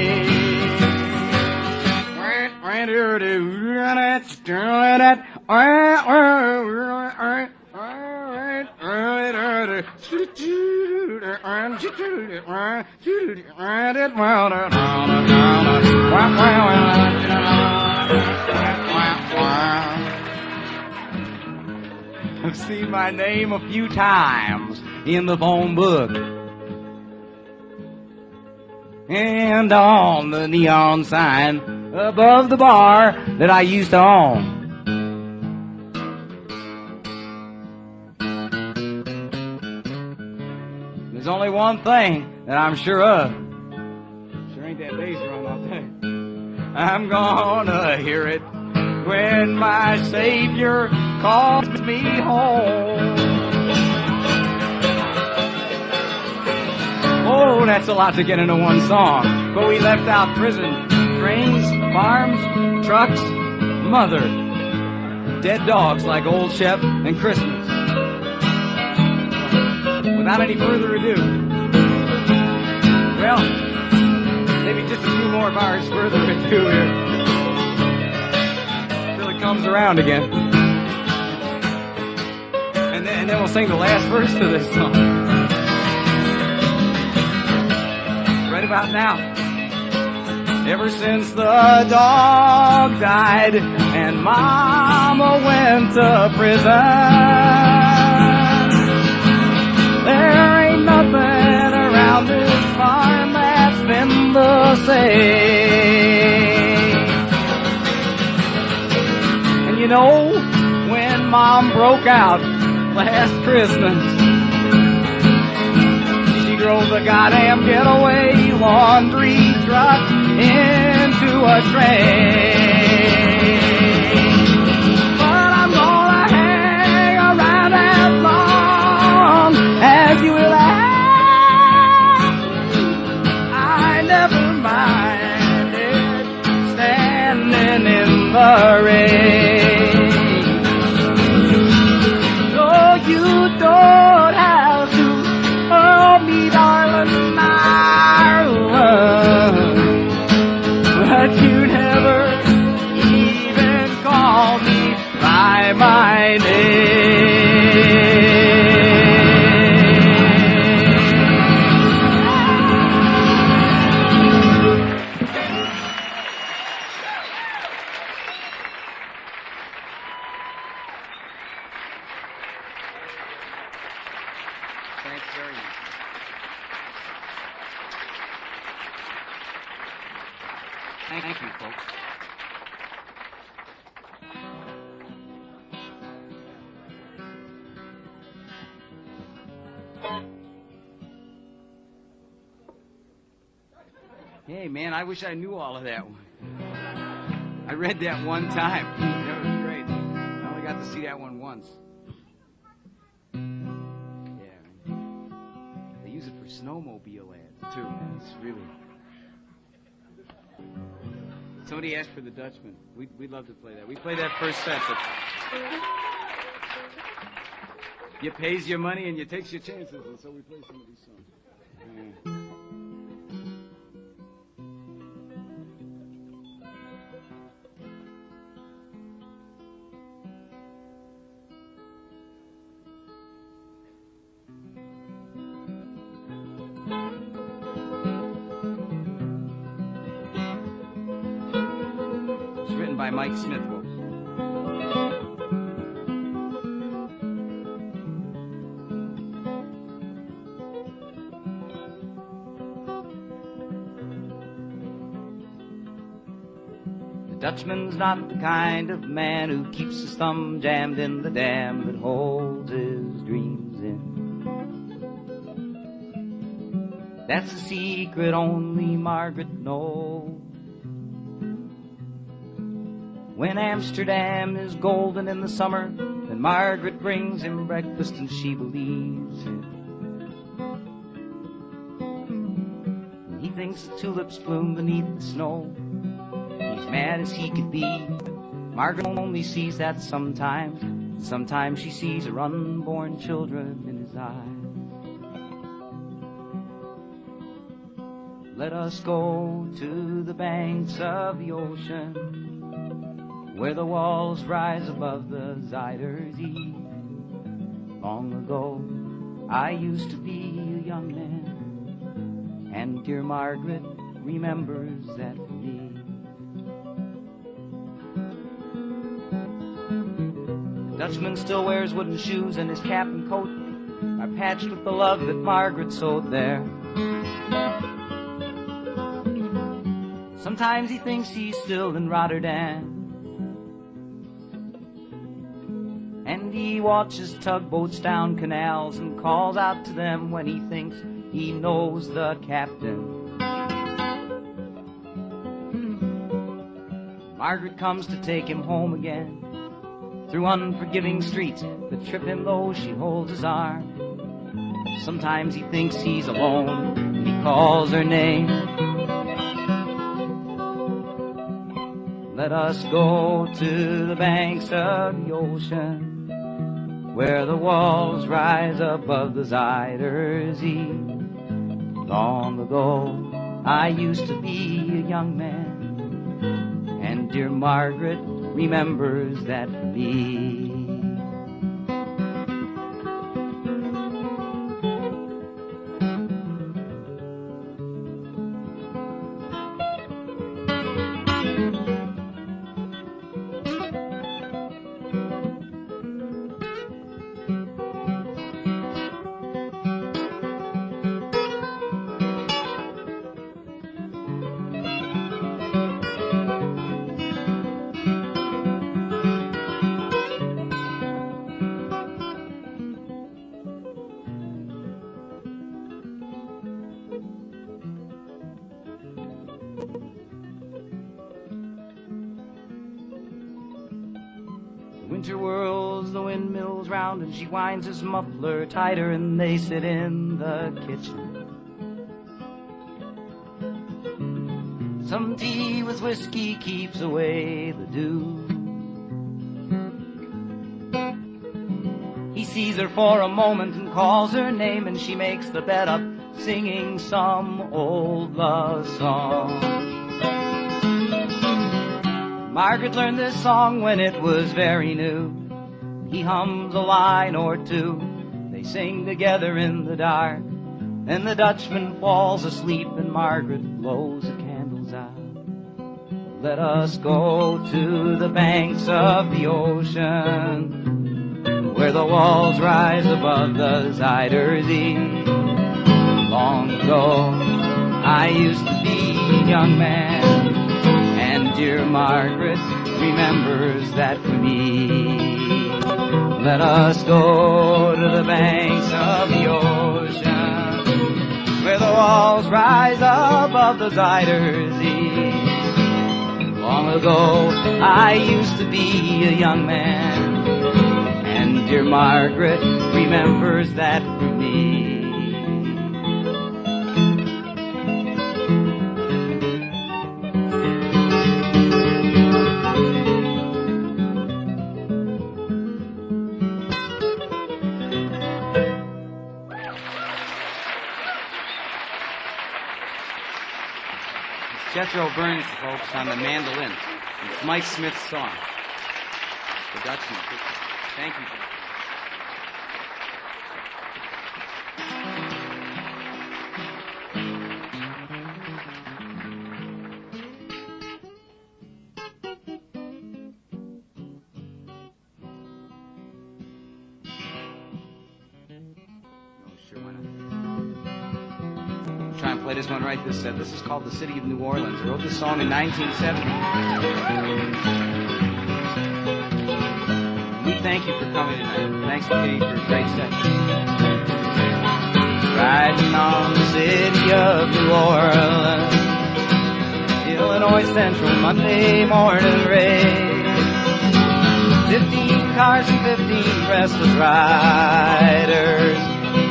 I've seen my name a few times in the phone book and on the neon sign above the bar that I used to own. There's only one thing that I'm sure of. Sure ain't that bass drum out there. I'm gonna hear it when my Savior calls me home. Oh, that's a lot to get into one song. But we left out prison, trains, farms, trucks, mother, dead dogs like Old Shep and Christmas. Without any further ado, well, maybe just a few more bars further ado here. Comes around again, and then we'll sing the last verse to this song right about now. Ever since the dog died and Mama went to prison, there ain't nothing around this farm that's been the same. storm broke out last Christmas. She drove the goddamn getaway laundry truck into a train. But I'm gonna hang around as long as you will have. I never minded standing in the rain. No, you don't have to hold me, darling, darling. But you never even call me by my name. Thanks very much. Thank you, folks. Hey, man, I wish I knew all of that one. I read that one time. That was great. I only got to see that one once. Yeah. They use it for snowmobile ads, too, man. It's really... Somebody asked for the Dutchman. We'd love to play that. We played that first set, but... You pays your money and you takes your chances, and so we play some of these songs. Yeah. By Mike Smith. The Dutchman's not the kind of man who keeps his thumb jammed in the dam that holds his dreams in. That's a secret only Margaret knows. When Amsterdam is golden in the summer, then Margaret brings him breakfast and she believes him. When he thinks the tulips bloom beneath the snow, he's mad as he could be. Margaret only sees that sometimes. Sometimes she sees her unborn children in his eyes. Let us go to the banks of the ocean, where the walls rise above the Zuider Zee. Long ago, I used to be a young man, and dear Margaret remembers that for me. The Dutchman still wears wooden shoes, and his cap and coat are patched with the love that Margaret sewed there. Sometimes he thinks he's still in Rotterdam, and he watches tugboats down canals and calls out to them when he thinks he knows the captain. Margaret comes to take him home again, through unforgiving streets that trip him though she holds his arm. Sometimes he thinks he's alone, and he calls her name. Let us go to the banks of the ocean, where the walls rise above the Zuider Zee. Long ago, I used to be a young man, and dear Margaret remembers that for me. winter whirls, the windmills round, and she winds his muffler tighter, and they sit in the kitchen. Some tea with whiskey keeps away the dew. He sees her for a moment and calls her name, and she makes the bed up, singing some old love song. Margaret learned this song when it was very new. He hums a line or two, they sing together in the dark. Then the Dutchman falls asleep and Margaret blows the candles out. Let us go to the banks of the ocean, where the walls rise above the Zuider Zee. Long ago, I used to be a young man, and dear Margaret remembers that for me. Let us go to the banks of the ocean, where the walls rise above the Zuider Zee. Long ago, I used to be a young man, and dear Margaret remembers that for me. Jethro Burns, folks, on the mandolin. It's Mike Smith's song. The Dutchman. Thank you. Try and play this one right this set. This is called The City of New Orleans. I wrote this song in 1970. We thank you for coming tonight. Thanks to Katie for a great set. Riding on the city of New Orleans, Illinois Central, Monday morning rain. 15 cars and 15 restless riders,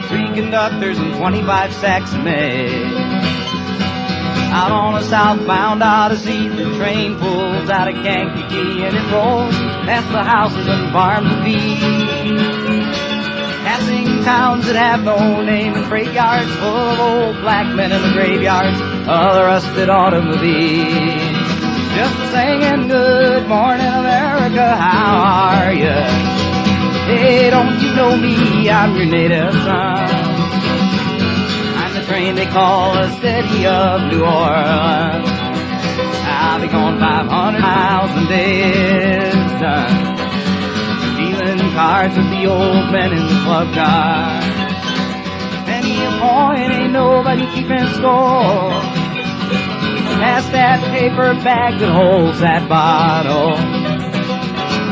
3 conductors and 25 sacks of mail. Out on a southbound Odyssey, the train pulls out of Kankakee and it rolls past the houses and farms of peace, passing towns that have no name and freight yards full of old black men in the graveyards of the rusted automobiles. Just singing, good morning America, how are ya? Hey, don't you know me, I'm your native son. I'm the train they call the City of New Orleans. I'll be gone 500 miles when day is done, dealing cards with the old men in the club car. Penny a point, ain't nobody keeping score. Pass that paper bag that holds that bottle.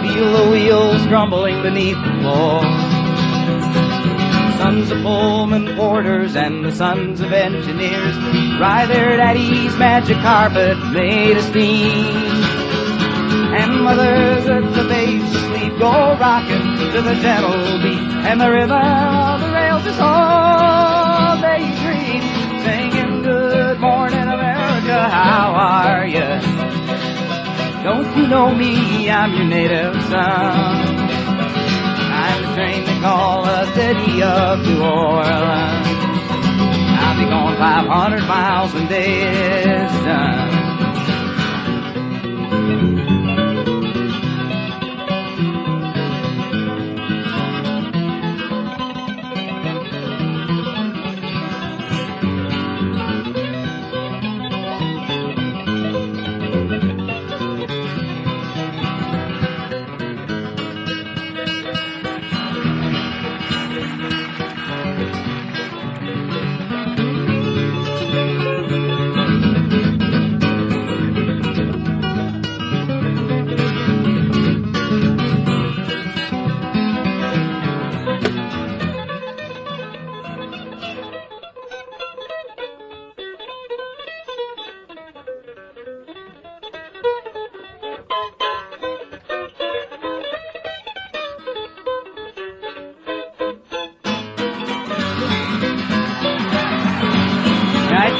Feel the wheels grumbling beneath the floor. Sons of Pullman porters and the sons of engineers ride their daddy's magic carpet made of steam. And mothers at the base sleep go rocking to the gentle beat, and the rhythm of the rails is all they dream. Singing, good morning America, how are ya? Don't you know me, I'm your native son. I'm the train they call the City of New Orleans. I'll be gone 500 miles when day is done.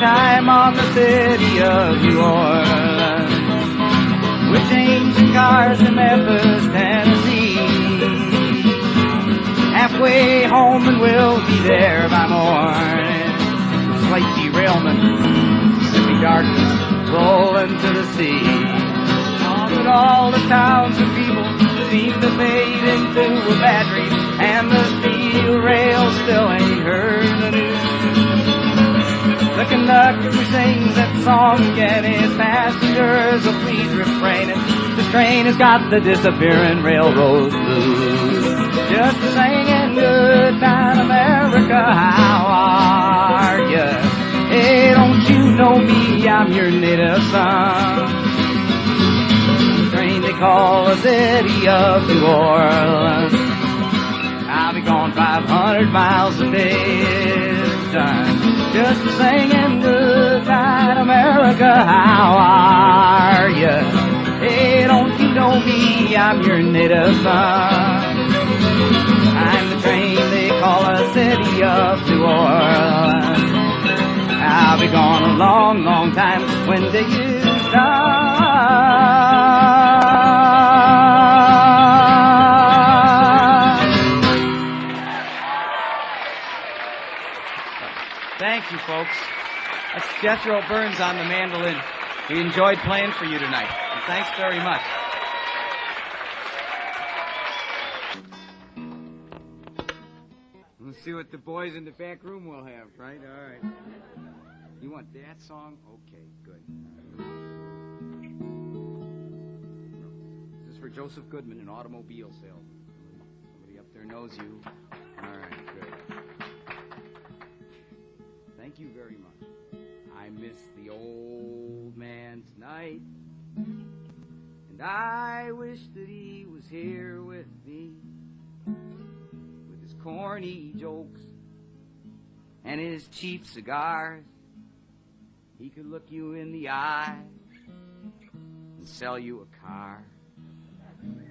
time on the city of New Orleans, with ancient cars in Memphis, Tennessee. Halfway home and we'll be there by morning. Slight derailment, Mississippi darkness, rolling to the sea. But all the towns and people seem to fade into a bad dream, and the steel rails still ain't heard the news. The conductor sings that song again, his passengers will please refrain it. This train has got the disappearing railroad blues. Just singing goodnight America, how are ya? Hey, don't you know me, I'm your native son. They call the city of New Orleans. I'll be gone 500 miles a day this time, just singing goodnight America, how are ya? Hey, don't you know me, I'm your native son. I'm the train they call the city of New Orleans. I'll be gone a long, long time. When do you start? Thank you, folks. That's Jethro Burns on the mandolin. We enjoyed playing for you tonight. And thanks very much. Let's see what the boys in the back room will have, right? All right. You want that song? Okay, good. This is for Joseph Goodman, an automobile salesman. Somebody up there knows you. All right, good. Thank you very much. I miss the old man tonight, and I wish that he was here with me, with his corny jokes and his cheap cigars. He could look you in the eye and sell you a car.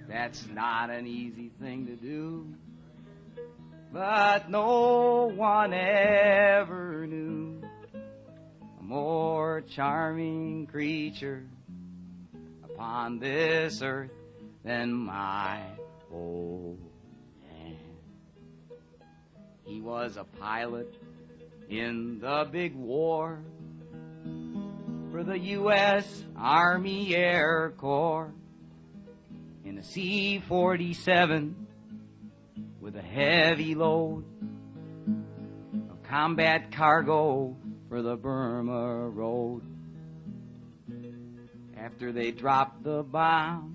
That's not an easy thing to do, but no one ever knew a more charming creature upon this earth than my old man. He was a pilot in the big war for the U.S. Army Air Corps in a C-47 with a heavy load of combat cargo for the Burma Road. After they dropped the bomb,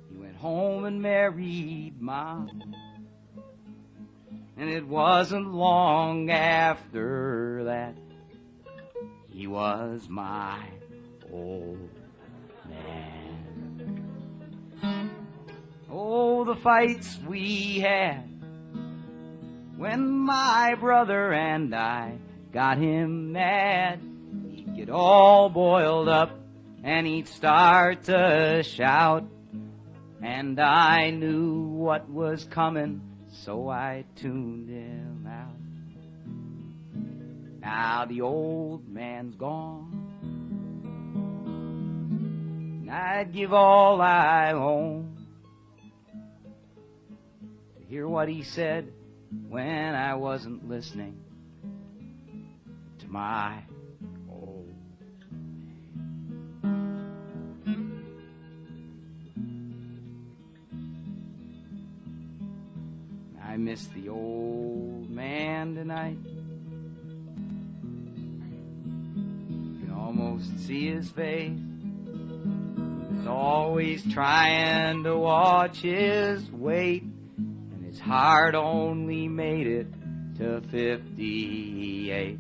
he went home and married Mom. And it wasn't long after that he was my old man. Oh, the fights we had when my brother and I got him mad. He'd get all boiled up and he'd start to shout, and I knew what was coming, so I tuned him out. Now the old man's gone, and I'd give all I own to hear what he said when I wasn't listening to my old man. I miss the old man tonight. You can almost see his face. He's always trying to watch his weight, and his heart only made it to 58.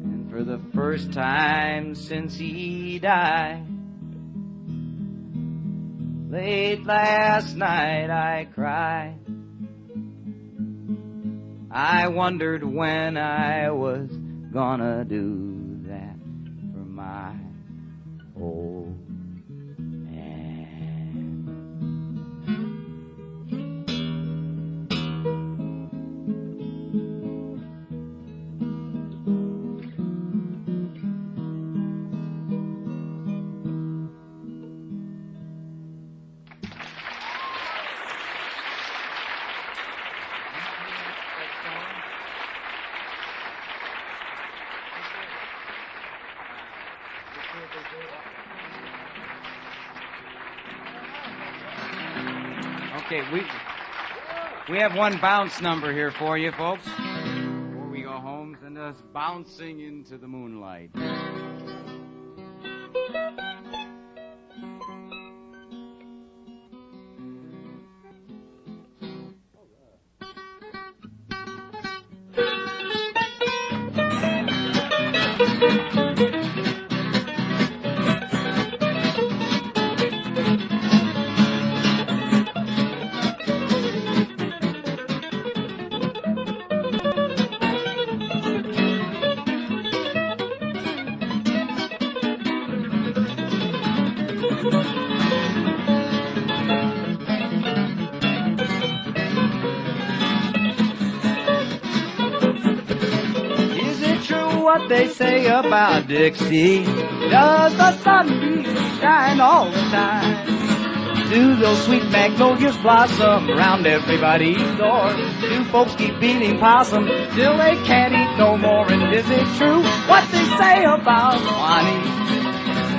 And for the first time since he died, late last night I cried. I wondered when I was gonna do that for my old man. Okay, we have one bounce number here for you, folks. Before we go home, send us bouncing into the moonlight. What they say about Dixie? Does the sun really shine all the time? Do those sweet magnolias blossom around everybody's door? Do folks keep beating possum till they can't eat no more? And is it true what they say about Swanee?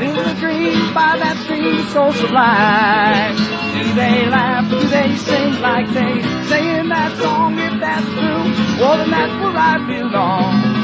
Is the dream by that stream so sublime? Do they laugh? Do they sing like they say in that song? If that's true, well then that's where I belong.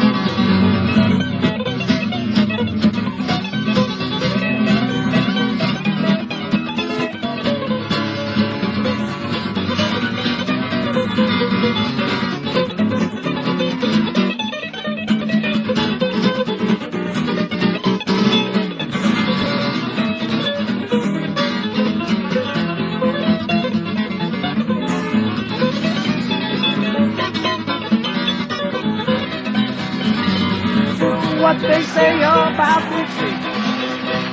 What they say about Dixie?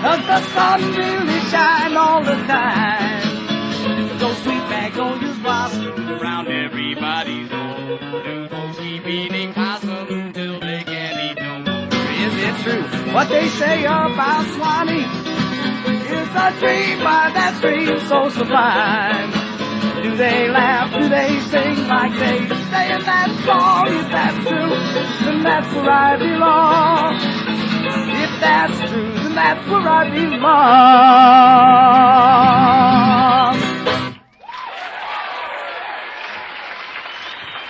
Does the sun really shine all the time? Those sweet magnolias blossom around everybody's door. Do folks keep eating possum till they can't eat no more? Is it true what they say about Swanee? Is a dream by that stream so sublime? Do they laugh? Do they sing like they say in that song? If that's true, then that's where I belong. If that's true, then that's where I belong.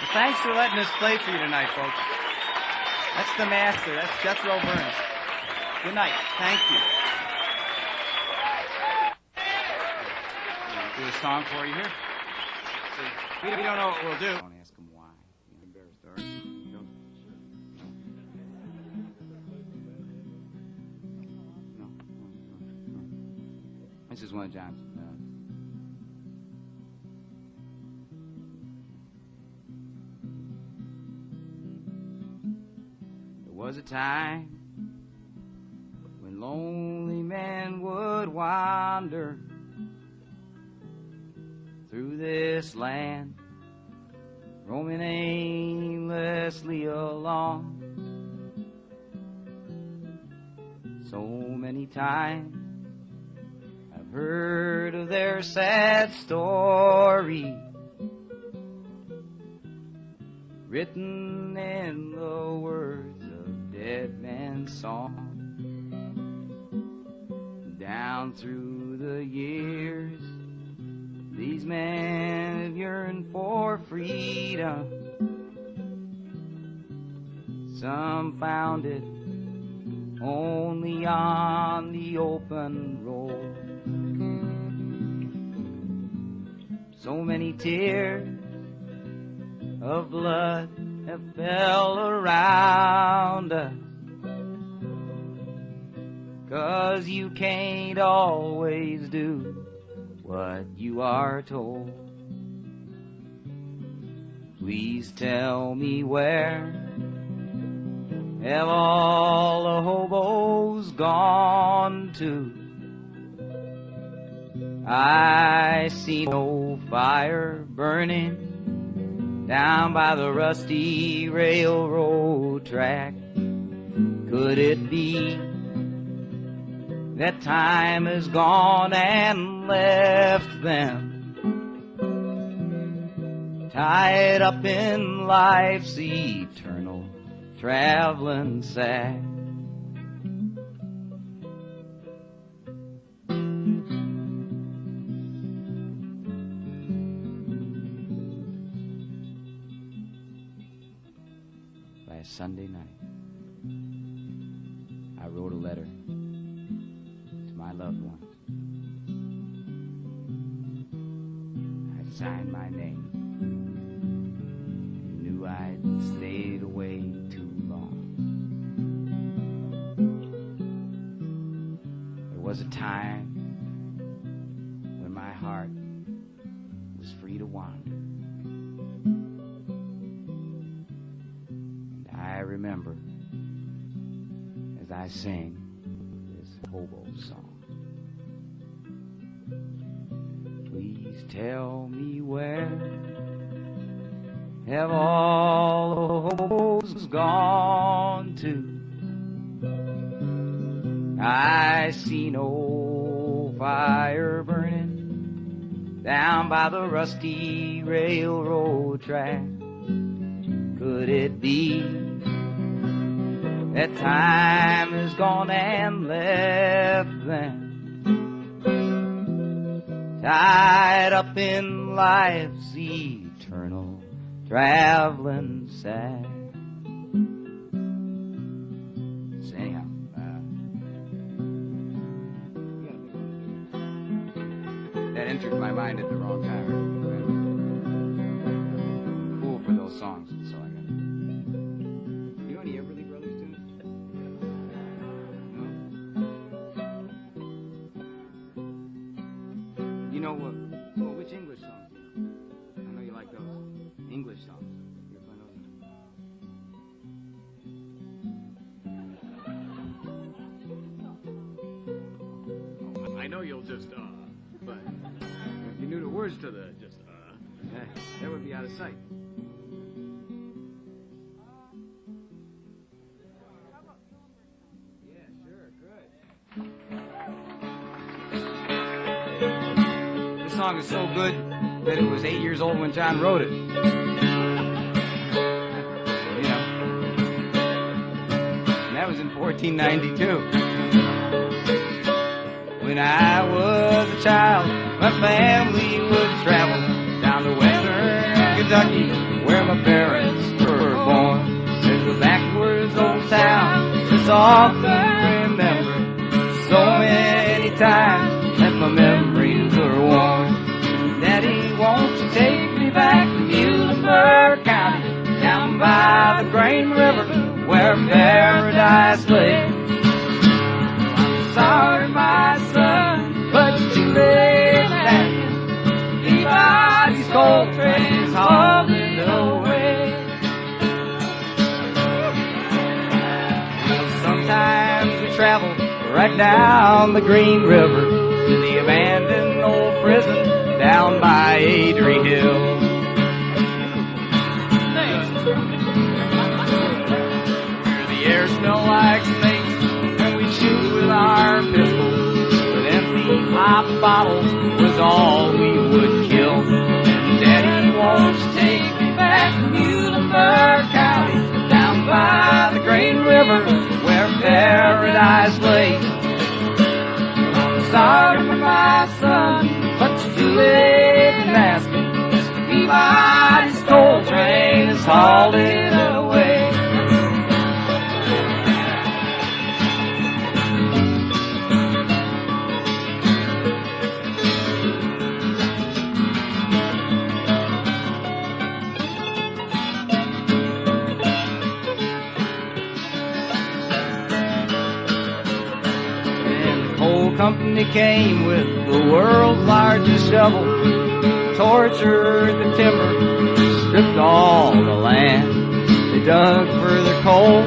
Well, thanks for letting us play for you tonight, folks. That's the master. That's Jethro Burns. Good night. Thank you. Do a song for you here. We don't know what we'll do. Don't ask him why. You're embarrassed, are you? No. This is one of John's. There was a time when lonely men would wander through this land, roaming aimlessly along. So many times I've heard of their sad story, written in the words of dead men's song. Down through the years, these men have yearned for freedom. Some found it only on the open road. So many tears of blood have fell around us, 'cause you can't always do what you are told. Please tell me, where have all the hobos gone to? I see no fire burning down by the rusty railroad track. Could it be that time has gone and left them tied up in life's eternal traveling sack? last Sunday night, I wrote a letter to my loved one. I signed my name and knew I'd stayed away too long. There was a time when my heart was free to wander. And I remember as I sing this hobo song. Please tell me where have all the hobos gone to? I see no fire burning down by the rusty railroad track. Could it be that time is gone and left them tied up in life's eternal traveling sack? So anyhow, that entered my mind at the wrong time. Fool for those songs, so I got it. You know any Everly Brothers tunes? No? You know what? Well, which English songs do you know? I know you like those. English songs. You ever find those? I know you'll just, but if you knew the words to the just, that would be out of sight. Yeah, sure, good. This song is so good that it was 8 years old when John wrote it. You know. And that was in 1492. When I was a child, my family would travel down to western Kentucky, where my parents were born. There's a backwards old town that's often remembered so many times that my memories are worn. Daddy, won't you take me back to Muhlenberg County, down by the Green River, where paradise lay? Sorry, my son, but you live that Peabody's coal train is hauling away. Well, sometimes we travel right down the Green River to the abandoned old prison down by Adrie Hill. Where the air smells like snakes and we shoot with our pistols, but empty pop bottles was all we would kill. And Daddy, won't you take me back to Muhlenberg County, down by the Green River, where paradise lay? I'm sorry for my son, but you're too late in asking. Mr. Peabody's coal train is hauling away. Company came with the world's largest shovel, tortured the timber, stripped all the land. They dug further coal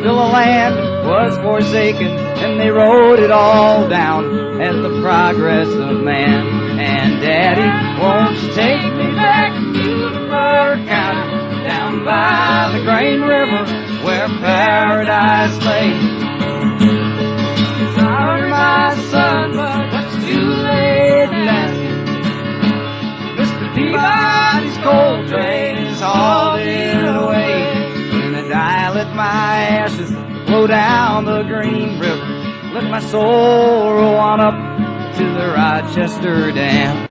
till the land was forsaken, and they wrote it all down as the progress of man. And Daddy, won't you take me back to Muhlenberg County, down by the Green River, where paradise lay? Sorry, my son, but it's too late in asking. Mr. Peabody's coal train is hauling away. When I die, let my ashes flow down the Green River. Let my soul roll on up to the Rochester Dam.